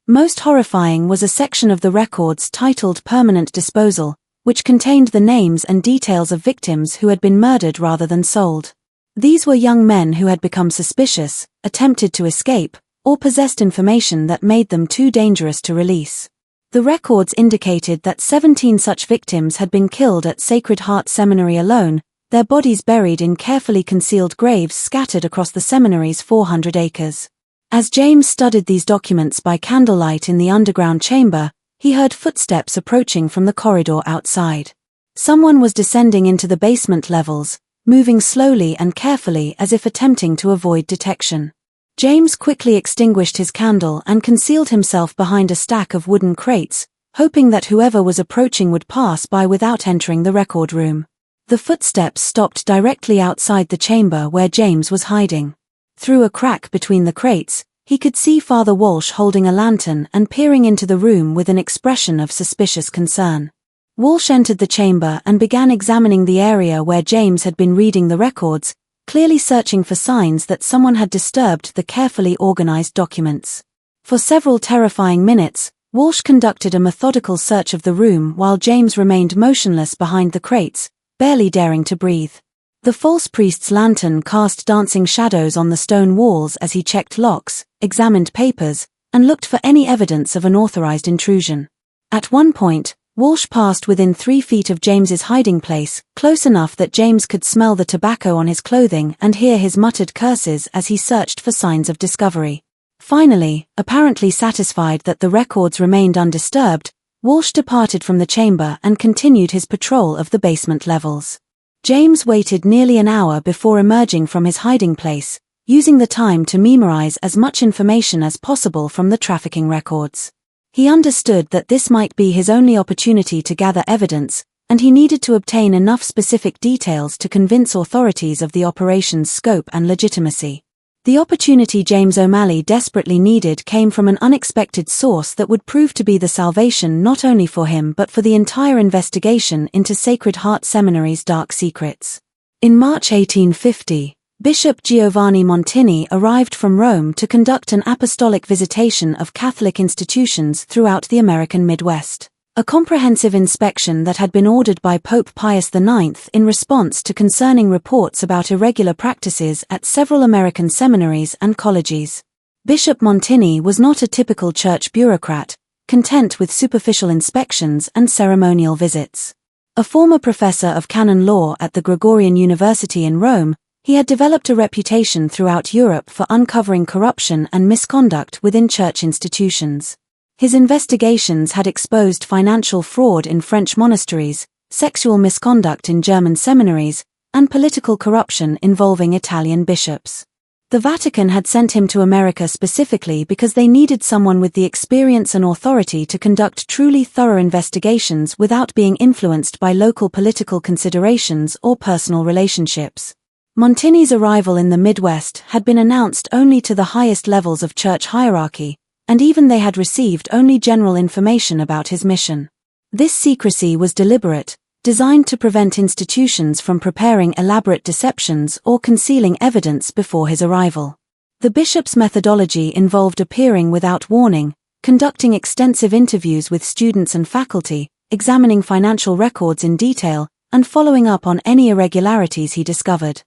Most horrifying was a section of the records titled Permanent Disposal, which contained the names and details of victims who had been murdered rather than sold. These were young men who had become suspicious, attempted to escape, or possessed information that made them too dangerous to release. The records indicated that 17 such victims had been killed at Sacred Heart Seminary alone, their bodies buried in carefully concealed graves scattered across the seminary's 400 acres. As James studied these documents by candlelight in the underground chamber, he heard footsteps approaching from the corridor outside. Someone was descending into the basement levels, moving slowly and carefully as if attempting to avoid detection. James quickly extinguished his candle and concealed himself behind a stack of wooden crates, hoping that whoever was approaching would pass by without entering the record room. The footsteps stopped directly outside the chamber where James was hiding. Through a crack between the crates, he could see Father Walsh holding a lantern and peering into the room with an expression of suspicious concern. Walsh entered the chamber and began examining the area where James had been reading the records, clearly searching for signs that someone had disturbed the carefully organized documents. For several terrifying minutes, Walsh conducted a methodical search of the room while James remained motionless behind the crates, barely daring to breathe. The false priest's lantern cast dancing shadows on the stone walls as he checked locks, examined papers, and looked for any evidence of unauthorized intrusion. At one point, Walsh passed within 3 feet of James's hiding place, close enough that James could smell the tobacco on his clothing and hear his muttered curses as he searched for signs of discovery. Finally, apparently satisfied that the records remained undisturbed, Walsh departed from the chamber and continued his patrol of the basement levels. James waited nearly an hour before emerging from his hiding place, using the time to memorize as much information as possible from the trafficking records. He understood that this might be his only opportunity to gather evidence, and he needed to obtain enough specific details to convince authorities of the operation's scope and legitimacy. The opportunity James O'Malley desperately needed came from an unexpected source that would prove to be the salvation not only for him but for the entire investigation into Sacred Heart Seminary's dark secrets. In March 1850, Bishop Giovanni Montini arrived from Rome to conduct an apostolic visitation of Catholic institutions throughout the American Midwest. A comprehensive inspection that had been ordered by Pope Pius IX in response to concerning reports about irregular practices at several American seminaries and colleges. Bishop Montini was not a typical church bureaucrat, content with superficial inspections and ceremonial visits. A former professor of canon law at the Gregorian University in Rome, he had developed a reputation throughout Europe for uncovering corruption and misconduct within church institutions. His investigations had exposed financial fraud in French monasteries, sexual misconduct in German seminaries, and political corruption involving Italian bishops. The Vatican had sent him to America specifically because they needed someone with the experience and authority to conduct truly thorough investigations without being influenced by local political considerations or personal relationships. Montini's arrival in the Midwest had been announced only to the highest levels of church hierarchy, and even they had received only general information about his mission. This secrecy was deliberate, designed to prevent institutions from preparing elaborate deceptions or concealing evidence before his arrival. The bishop's methodology involved appearing without warning, conducting extensive interviews with students and faculty, examining financial records in detail, and following up on any irregularities he discovered.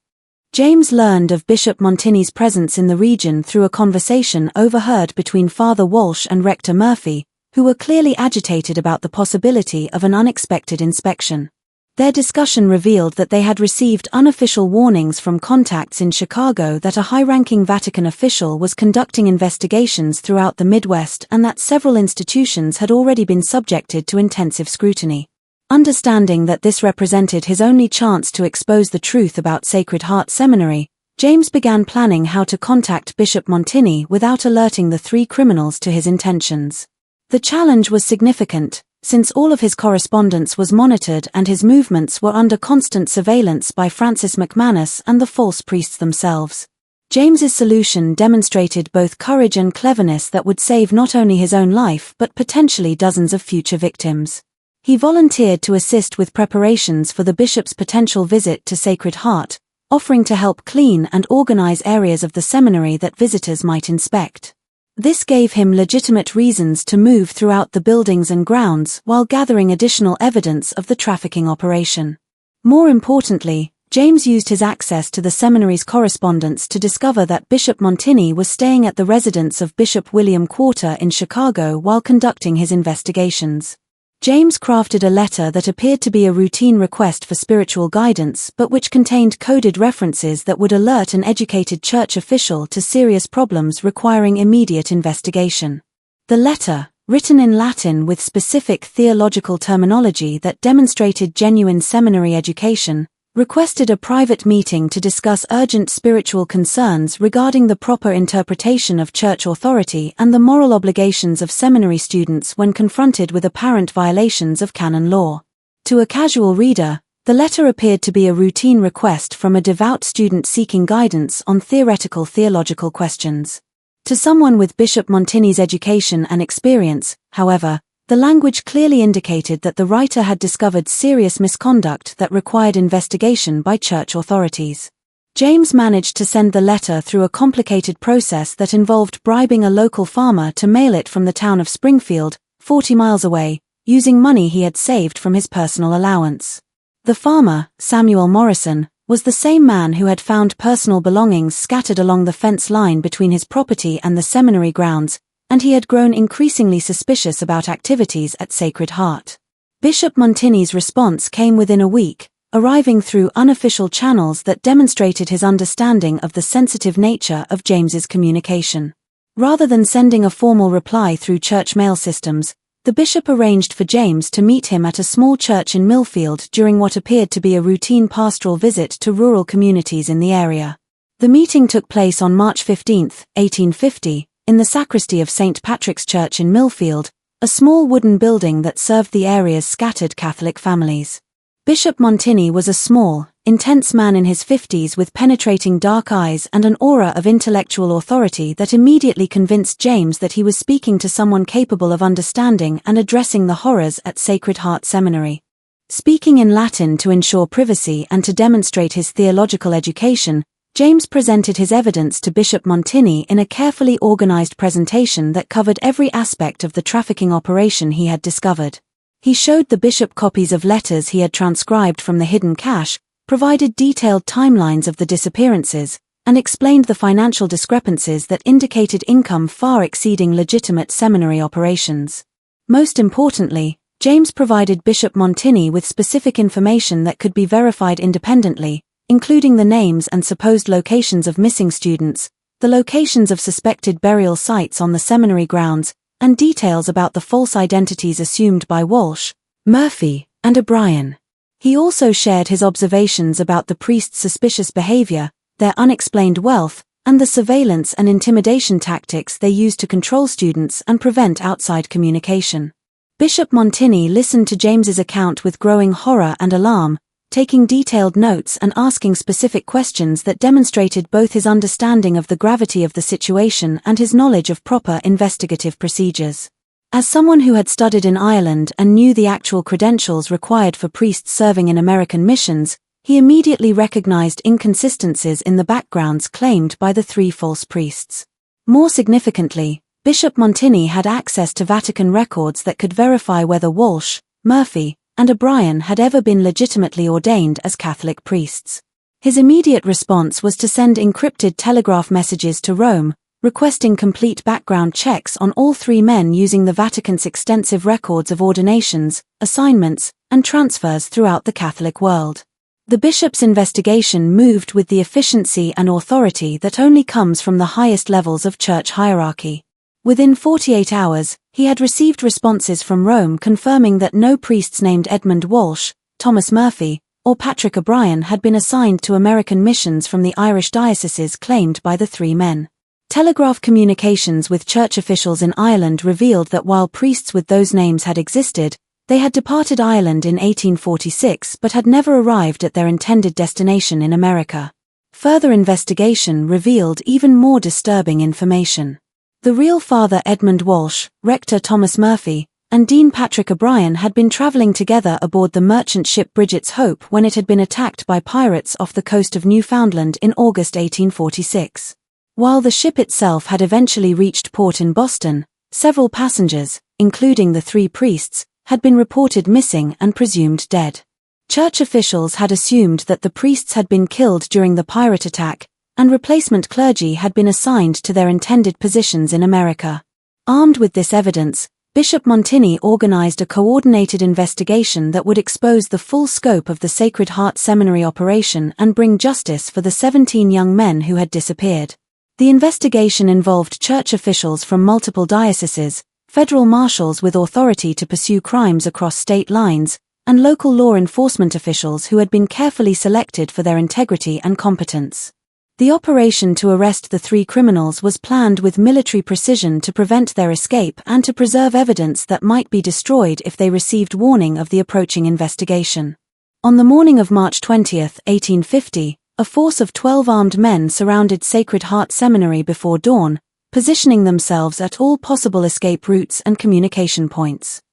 James learned of Bishop Montigny's presence in the region through a conversation overheard between Father Walsh and Rector Murphy, who were clearly agitated about the possibility of an unexpected inspection. Their discussion revealed that they had received unofficial warnings from contacts in Chicago that a high-ranking Vatican official was conducting investigations throughout the Midwest and that several institutions had already been subjected to intensive scrutiny. Understanding that this represented his only chance to expose the truth about Sacred Heart Seminary, James began planning how to contact Bishop Montigny without alerting the three criminals to his intentions. The challenge was significant, since all of his correspondence was monitored and his movements were under constant surveillance by Francis McManus and the false priests themselves. James's solution demonstrated both courage and cleverness that would save not only his own life but potentially dozens of future victims. He volunteered to assist with preparations for the bishop's potential visit to Sacred Heart, offering to help clean and organize areas of the seminary that visitors might inspect. This gave him legitimate reasons to move throughout the buildings and grounds while gathering additional evidence of the trafficking operation. More importantly, James used his access to the seminary's correspondence to discover that Bishop Montigny was staying at the residence of Bishop William Quarter in Chicago while conducting his investigations. James crafted a letter that appeared to be a routine request for spiritual guidance but which contained coded references that would alert an educated church official to serious problems requiring immediate investigation. The letter, written in Latin with specific theological terminology that demonstrated genuine seminary education, requested a private meeting to discuss urgent spiritual concerns regarding the proper interpretation of church authority and the moral obligations of seminary students when confronted with apparent violations of canon law. To a casual reader, the letter appeared to be a routine request from a devout student seeking guidance on theoretical theological questions. To someone with Bishop Montigny's education and experience, however, the language clearly indicated that the writer had discovered serious misconduct that required investigation by church authorities. James managed to send the letter through a complicated process that involved bribing a local farmer to mail it from the town of Springfield, 40 miles away, using money he had saved from his personal allowance. The farmer, Samuel Morrison, was the same man who had found personal belongings scattered along the fence line between his property and the seminary grounds, and he had grown increasingly suspicious about activities at Sacred Heart. Bishop Montigny's response came within a week, arriving through unofficial channels that demonstrated his understanding of the sensitive nature of James's communication. Rather than sending a formal reply through church mail systems, the bishop arranged for James to meet him at a small church in Millfield during what appeared to be a routine pastoral visit to rural communities in the area. The meeting took place on March 15, 1850, in the sacristy of St. Patrick's Church in Millfield, a small wooden building that served the area's scattered Catholic families. Bishop Montigny was a small, intense man in his 50s with penetrating dark eyes and an aura of intellectual authority that immediately convinced James that he was speaking to someone capable of understanding and addressing the horrors at Sacred Heart Seminary. Speaking in Latin to ensure privacy and to demonstrate his theological education, James presented his evidence to Bishop Montigny in a carefully organized presentation that covered every aspect of the trafficking operation he had discovered. He showed the bishop copies of letters he had transcribed from the hidden cache, provided detailed timelines of the disappearances, and explained the financial discrepancies that indicated income far exceeding legitimate seminary operations. Most importantly, James provided Bishop Montigny with specific information that could be verified independently, including the names and supposed locations of missing students, the locations of suspected burial sites on the seminary grounds, and details about the false identities assumed by Walsh, Murphy, and O'Brien. He also shared his observations about the priests' suspicious behavior, their unexplained wealth, and the surveillance and intimidation tactics they used to control students and prevent outside communication. Bishop Montigny listened to James's account with growing horror and alarm, taking detailed notes and asking specific questions that demonstrated both his understanding of the gravity of the situation and his knowledge of proper investigative procedures. As someone who had studied in Ireland and knew the actual credentials required for priests serving in American missions, he immediately recognized inconsistencies in the backgrounds claimed by the three false priests. More significantly, Bishop Montigny had access to Vatican records that could verify whether Walsh, Murphy, and O'Brien had ever been legitimately ordained as Catholic priests. His immediate response was to send encrypted telegraph messages to Rome, requesting complete background checks on all three men using the Vatican's extensive records of ordinations, assignments, and transfers throughout the Catholic world. The bishop's investigation moved with the efficiency and authority that only comes from the highest levels of church hierarchy. Within 48 hours, he had received responses from Rome confirming that no priests named Edmund Walsh, Thomas Murphy, or Patrick O'Brien had been assigned to American missions from the Irish dioceses claimed by the three men. Telegraph communications with church officials in Ireland revealed that while priests with those names had existed, they had departed Ireland in 1846 but had never arrived at their intended destination in America. Further investigation revealed even more disturbing information. The real Father Edmund Walsh, Rector Thomas Murphy, and Dean Patrick O'Brien had been traveling together aboard the merchant ship Bridget's Hope when it had been attacked by pirates off the coast of Newfoundland in August 1846. While the ship itself had eventually reached port in Boston, several passengers, including the three priests, had been reported missing and presumed dead. Church officials had assumed that the priests had been killed during the pirate attack, and replacement clergy had been assigned to their intended positions in America. Armed with this evidence, Bishop Montini organized a coordinated investigation that would expose the full scope of the Sacred Heart Seminary operation and bring justice for the 17 young men who had disappeared. The investigation involved church officials from multiple dioceses, federal marshals with authority to pursue crimes across state lines, and local law enforcement officials who had been carefully selected for their integrity and competence. The operation to arrest the three criminals was planned with military precision to prevent their escape and to preserve evidence that might be destroyed if they received warning of the approaching investigation. On the morning of March 20, 1850, a force of 12 armed men surrounded Sacred Heart Seminary before dawn, positioning themselves at all possible escape routes and communication points.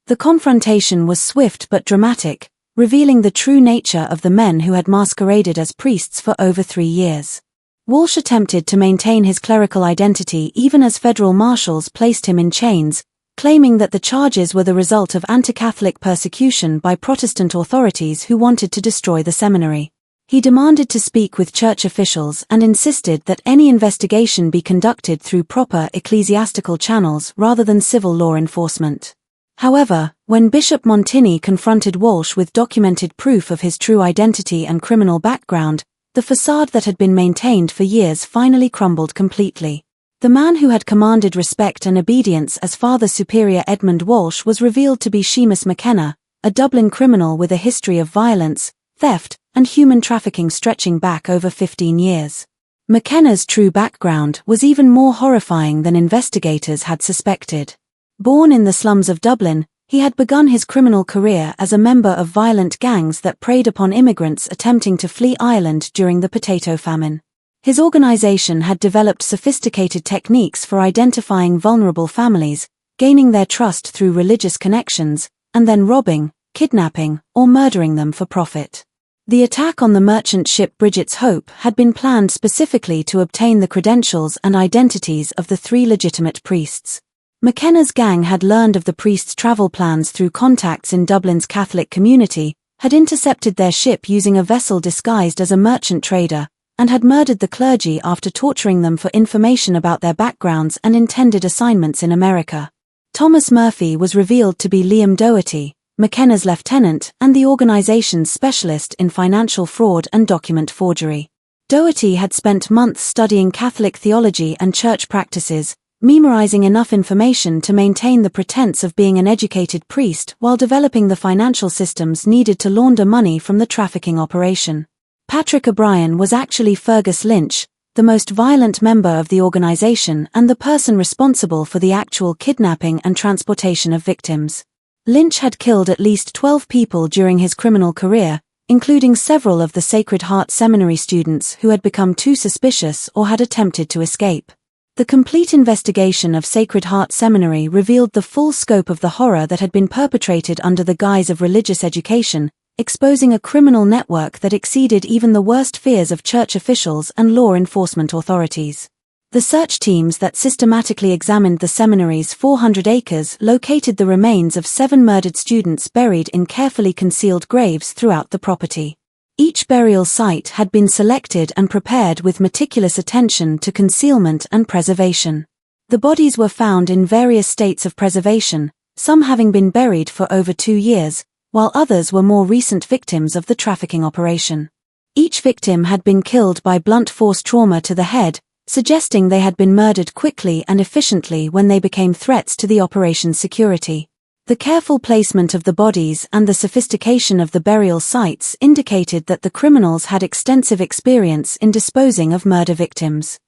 The confrontation was swift but dramatic, revealing the true nature of the men who had masqueraded as priests for over 3 years. Walsh attempted to maintain his clerical identity even as federal marshals placed him in chains, claiming that the charges were the result of anti-Catholic persecution by Protestant authorities who wanted to destroy the seminary. He demanded to speak with church officials and insisted that any investigation be conducted through proper ecclesiastical channels rather than civil law enforcement. However, when Bishop Montini confronted Walsh with documented proof of his true identity and criminal background, the facade that had been maintained for years finally crumbled completely. The man who had commanded respect and obedience as Father Superior Edmund Walsh was revealed to be Seamus McKenna, a Dublin criminal with a history of violence, theft, and human trafficking stretching back over 15 years. McKenna's true background was even more horrifying than investigators had suspected. Born in the slums of Dublin, he had begun his criminal career as a member of violent gangs that preyed upon immigrants attempting to flee Ireland during the potato famine. His organization had developed sophisticated techniques for identifying vulnerable families, gaining their trust through religious connections, and then robbing, kidnapping, or murdering them for profit. The attack on the merchant ship Bridget's Hope had been planned specifically to obtain the credentials and identities of the three legitimate priests. McKenna's gang had learned of the priests' travel plans through contacts in Dublin's Catholic community, had intercepted their ship using a vessel disguised as a merchant trader, and had murdered the clergy after torturing them for information about their backgrounds and intended assignments in America. Thomas Murphy was revealed to be Liam Doherty, McKenna's lieutenant and the organization's specialist in financial fraud and document forgery. Doherty had spent months studying Catholic theology and church practices, memorizing enough information to maintain the pretense of being an educated priest while developing the financial systems needed to launder money from the trafficking operation. Patrick O'Brien was actually Fergus Lynch, the most violent member of the organization and the person responsible for the actual kidnapping and transportation of victims. Lynch had killed at least 12 people during his criminal career, including several of the Sacred Heart Seminary students who had become too suspicious or had attempted to escape. The complete investigation of Sacred Heart Seminary revealed the full scope of the horror that had been perpetrated under the guise of religious education, exposing a criminal network that exceeded even the worst fears of church officials and law enforcement authorities. The search teams that systematically examined the seminary's 400 acres located the remains of 7 murdered students buried in carefully concealed graves throughout the property. Each burial site had been selected and prepared with meticulous attention to concealment and preservation. The bodies were found in various states of preservation, some having been buried for over 2 years, while others were more recent victims of the trafficking operation. Each victim had been killed by blunt force trauma to the head, suggesting they had been murdered quickly and efficiently when they became threats to the operation's security. The careful placement of the bodies and the sophistication of the burial sites indicated that the criminals had extensive experience in disposing of murder victims.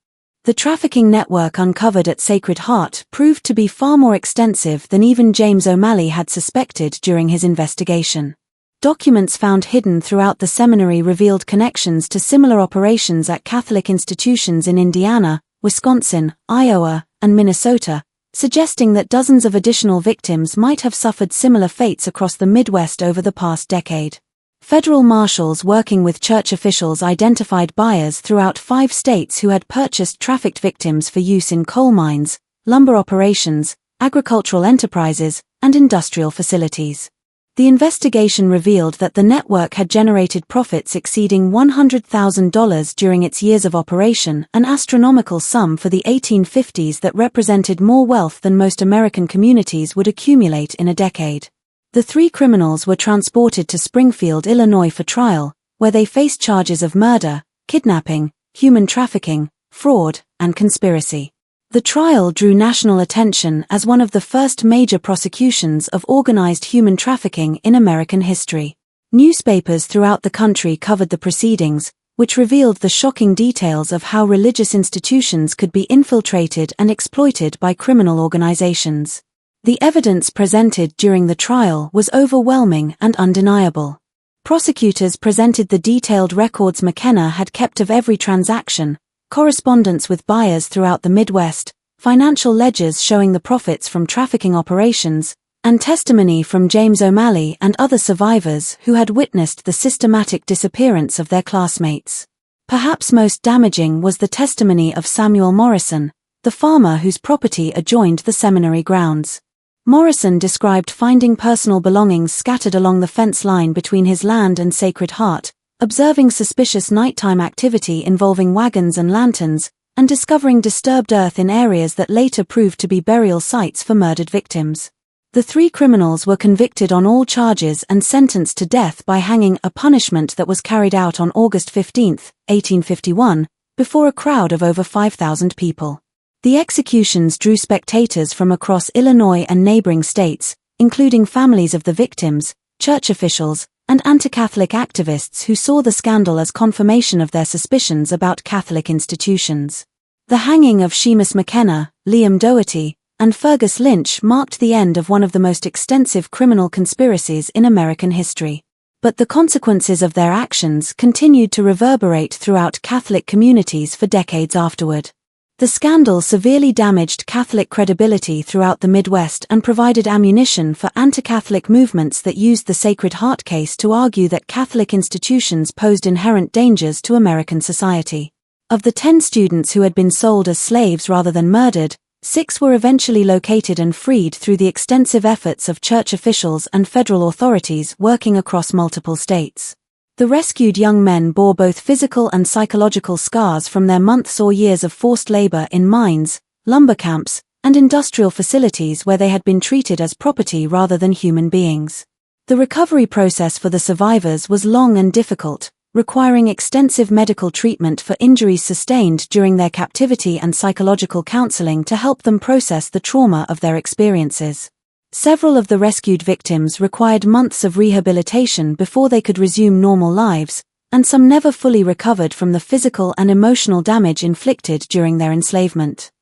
The trafficking network uncovered at Sacred Heart proved to be far more extensive than even James O'Malley had suspected during his investigation. Documents found hidden throughout the seminary revealed connections to similar operations at Catholic institutions in Indiana, Wisconsin, Iowa, and Minnesota, suggesting that dozens of additional victims might have suffered similar fates across the Midwest over the past decade. Federal marshals working with church officials identified buyers throughout 5 states who had purchased trafficked victims for use in coal mines, lumber operations, agricultural enterprises, and industrial facilities. The investigation revealed that the network had generated profits exceeding $100,000 during its years of operation, an astronomical sum for the 1850s that represented more wealth than most American communities would accumulate in a decade. The 3 criminals were transported to Springfield, Illinois for trial, where they faced charges of murder, kidnapping, human trafficking, fraud, and conspiracy. The trial drew national attention as one of the first major prosecutions of organized human trafficking in American history. Newspapers throughout the country covered the proceedings, which revealed the shocking details of how religious institutions could be infiltrated and exploited by criminal organizations. The evidence presented during the trial was overwhelming and undeniable. Prosecutors presented the detailed records McKenna had kept of every transaction, correspondence with buyers throughout the Midwest, financial ledgers showing the profits from trafficking operations, and testimony from James O'Malley and other survivors who had witnessed the systematic disappearance of their classmates. Perhaps most damaging was the testimony of Samuel Morrison, the farmer whose property adjoined the seminary grounds. Morrison described finding personal belongings scattered along the fence line between his land and Sacred Heart, observing suspicious nighttime activity involving wagons and lanterns, and discovering disturbed earth in areas that later proved to be burial sites for murdered victims. The 3 criminals were convicted on all charges and sentenced to death by hanging, a punishment that was carried out on August 15, 1851, before a crowd of over 5,000 people. The executions drew spectators from across Illinois and neighboring states, including families of the victims, church officials, and anti-Catholic activists who saw the scandal as confirmation of their suspicions about Catholic institutions. The hanging of Seamus McKenna, Liam Doherty, and Fergus Lynch marked the end of one of the most extensive criminal conspiracies in American history. But the consequences of their actions continued to reverberate throughout Catholic communities for decades afterward. The scandal severely damaged Catholic credibility throughout the Midwest and provided ammunition for anti-Catholic movements that used the Sacred Heart case to argue that Catholic institutions posed inherent dangers to American society. Of the 10 students who had been sold as slaves rather than murdered, 6 were eventually located and freed through the extensive efforts of church officials and federal authorities working across multiple states. The rescued young men bore both physical and psychological scars from their months or years of forced labor in mines, lumber camps, and industrial facilities where they had been treated as property rather than human beings. The recovery process for the survivors was long and difficult, requiring extensive medical treatment for injuries sustained during their captivity and psychological counseling to help them process the trauma of their experiences. Several of the rescued victims required months of rehabilitation before they could resume normal lives, and some never fully recovered from the physical and emotional damage inflicted during their enslavement.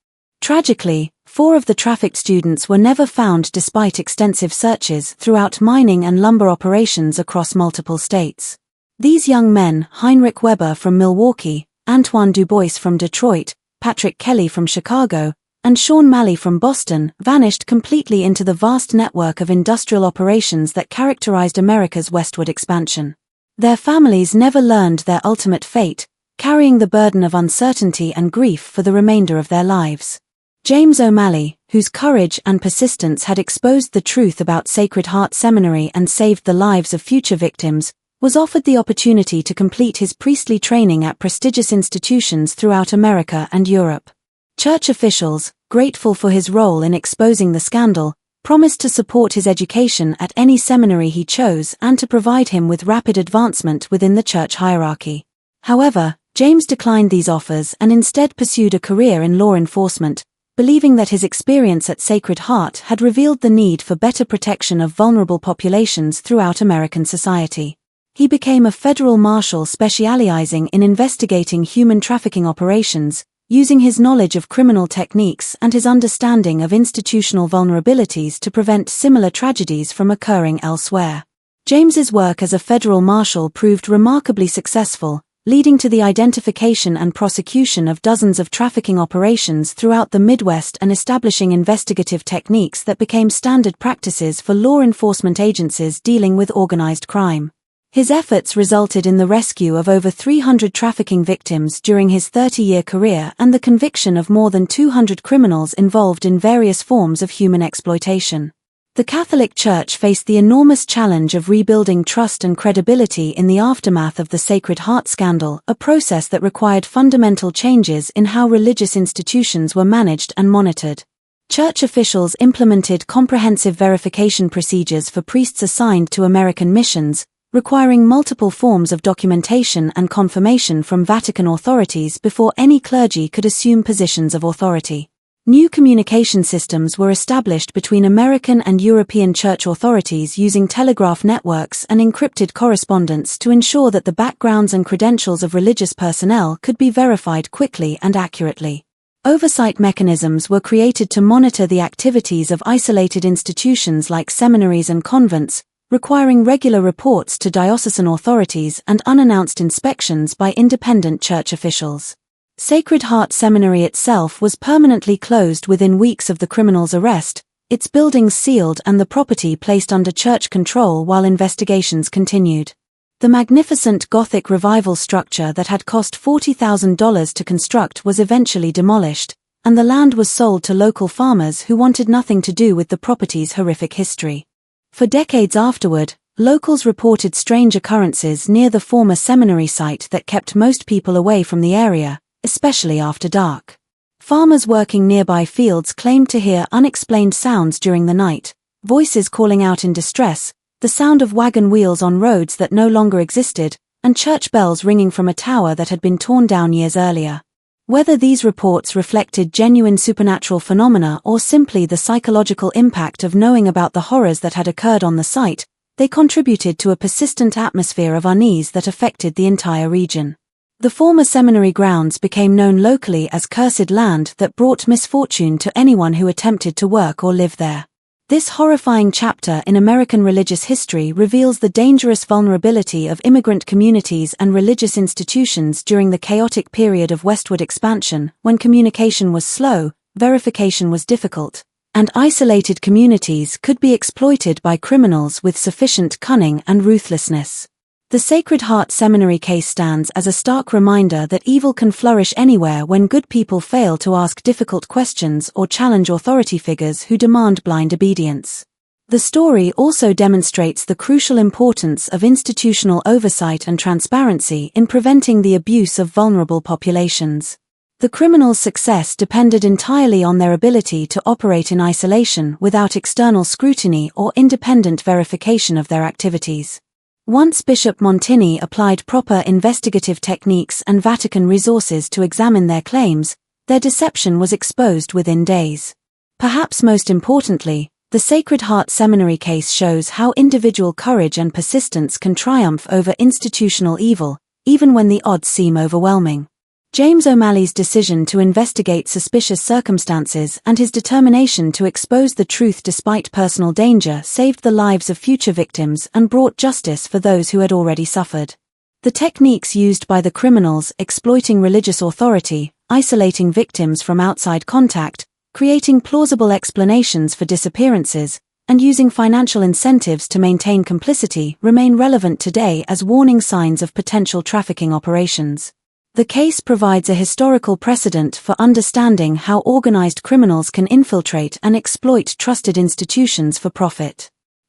Tragically, 4 of the trafficked students were never found despite extensive searches throughout mining and lumber operations across multiple states. These young men, Heinrich Weber from Milwaukee, Antoine Dubois from Detroit, Patrick Kelly from Chicago, and Sean Malley from Boston, vanished completely into the vast network of industrial operations that characterized America's westward expansion. Their families never learned their ultimate fate, carrying the burden of uncertainty and grief for the remainder of their lives. James O'Malley, whose courage and persistence had exposed the truth about Sacred Heart Seminary and saved the lives of future victims, was offered the opportunity to complete his priestly training at prestigious institutions throughout America and Europe. Church officials, grateful for his role in exposing the scandal, promised to support his education at any seminary he chose and to provide him with rapid advancement within the church hierarchy. However, James declined these offers and instead pursued a career in law enforcement, believing that his experience at Sacred Heart had revealed the need for better protection of vulnerable populations throughout American society. He became a federal marshal specializing in investigating human trafficking operations, using his knowledge of criminal techniques and his understanding of institutional vulnerabilities to prevent similar tragedies from occurring elsewhere. James's work as a federal marshal proved remarkably successful, leading to the identification and prosecution of dozens of trafficking operations throughout the Midwest and establishing investigative techniques that became standard practices for law enforcement agencies dealing with organized crime. His efforts resulted in the rescue of over 300 trafficking victims during his 30-year career and the conviction of more than 200 criminals involved in various forms of human exploitation. The Catholic Church faced the enormous challenge of rebuilding trust and credibility in the aftermath of the Sacred Heart scandal, a process that required fundamental changes in how religious institutions were managed and monitored. Church officials implemented comprehensive verification procedures for priests assigned to American missions, requiring multiple forms of documentation and confirmation from Vatican authorities before any clergy could assume positions of authority. New communication systems were established between American and European church authorities using telegraph networks and encrypted correspondence to ensure that the backgrounds and credentials of religious personnel could be verified quickly and accurately. Oversight mechanisms were created to monitor the activities of isolated institutions like seminaries and convents, requiring regular reports to diocesan authorities and unannounced inspections by independent church officials. Sacred Heart Seminary itself was permanently closed within weeks of the criminal's arrest, its buildings sealed and the property placed under church control while investigations continued. The magnificent Gothic Revival structure that had cost $40,000 to construct was eventually demolished, and the land was sold to local farmers who wanted nothing to do with the property's horrific history. For decades afterward, locals reported strange occurrences near the former seminary site that kept most people away from the area, especially after dark. Farmers working nearby fields claimed to hear unexplained sounds during the night, voices calling out in distress, the sound of wagon wheels on roads that no longer existed, and church bells ringing from a tower that had been torn down years earlier. Whether these reports reflected genuine supernatural phenomena or simply the psychological impact of knowing about the horrors that had occurred on the site, they contributed to a persistent atmosphere of unease that affected the entire region. The former seminary grounds became known locally as cursed land that brought misfortune to anyone who attempted to work or live there. This horrifying chapter in American religious history reveals the dangerous vulnerability of immigrant communities and religious institutions during the chaotic period of westward expansion, when communication was slow, verification was difficult, and isolated communities could be exploited by criminals with sufficient cunning and ruthlessness. The Sacred Heart Seminary case stands as a stark reminder that evil can flourish anywhere when good people fail to ask difficult questions or challenge authority figures who demand blind obedience. The story also demonstrates the crucial importance of institutional oversight and transparency in preventing the abuse of vulnerable populations. The criminals' success depended entirely on their ability to operate in isolation without external scrutiny or independent verification of their activities. Once Bishop Montini applied proper investigative techniques and Vatican resources to examine their claims, their deception was exposed within days. Perhaps most importantly, the Sacred Heart Seminary case shows how individual courage and persistence can triumph over institutional evil, even when the odds seem overwhelming. James O'Malley's decision to investigate suspicious circumstances and his determination to expose the truth despite personal danger saved the lives of future victims and brought justice for those who had already suffered. The techniques used by the criminals, exploiting religious authority, isolating victims from outside contact, creating plausible explanations for disappearances, and using financial incentives to maintain complicity, remain relevant today as warning signs of potential trafficking operations. The case provides a historical precedent for understanding how organized criminals can infiltrate and exploit trusted institutions for profit.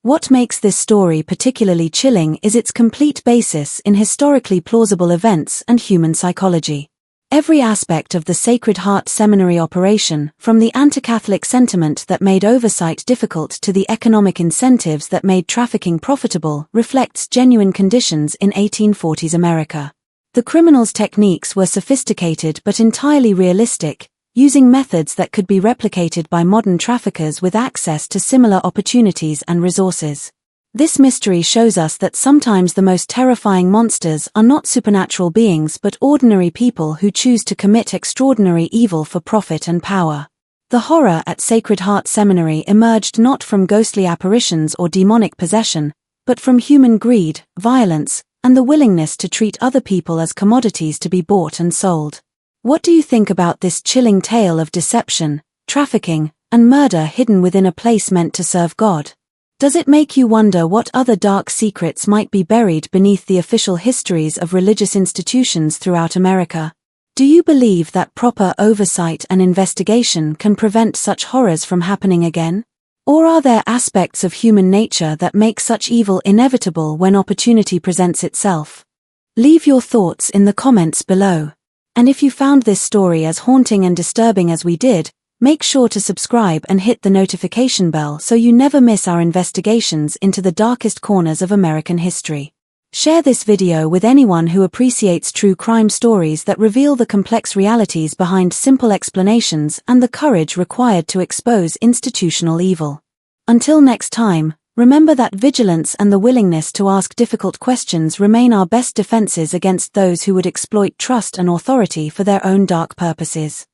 What makes this story particularly chilling is its complete basis in historically plausible events and human psychology. Every aspect of the Sacred Heart Seminary operation, from the anti-Catholic sentiment that made oversight difficult to the economic incentives that made trafficking profitable, reflects genuine conditions in 1840s America. The criminals' techniques were sophisticated but entirely realistic, using methods that could be replicated by modern traffickers with access to similar opportunities and resources. This mystery shows us that sometimes the most terrifying monsters are not supernatural beings but ordinary people who choose to commit extraordinary evil for profit and power. The horror at Sacred Heart Seminary emerged not from ghostly apparitions or demonic possession, but from human greed, violence, and the willingness to treat other people as commodities to be bought and sold. What do you think about this chilling tale of deception, trafficking, and murder hidden within a place meant to serve God? Does it make you wonder what other dark secrets might be buried beneath the official histories of religious institutions throughout America? Do you believe that proper oversight and investigation can prevent such horrors from happening again? Or are there aspects of human nature that make such evil inevitable when opportunity presents itself? Leave your thoughts in the comments below. And if you found this story as haunting and disturbing as we did, make sure to subscribe and hit the notification bell so you never miss our investigations into the darkest corners of American history. Share this video with anyone who appreciates true crime stories that reveal the complex realities behind simple explanations and the courage required to expose institutional evil. Until next time, remember that vigilance and the willingness to ask difficult questions remain our best defenses against those who would exploit trust and authority for their own dark purposes.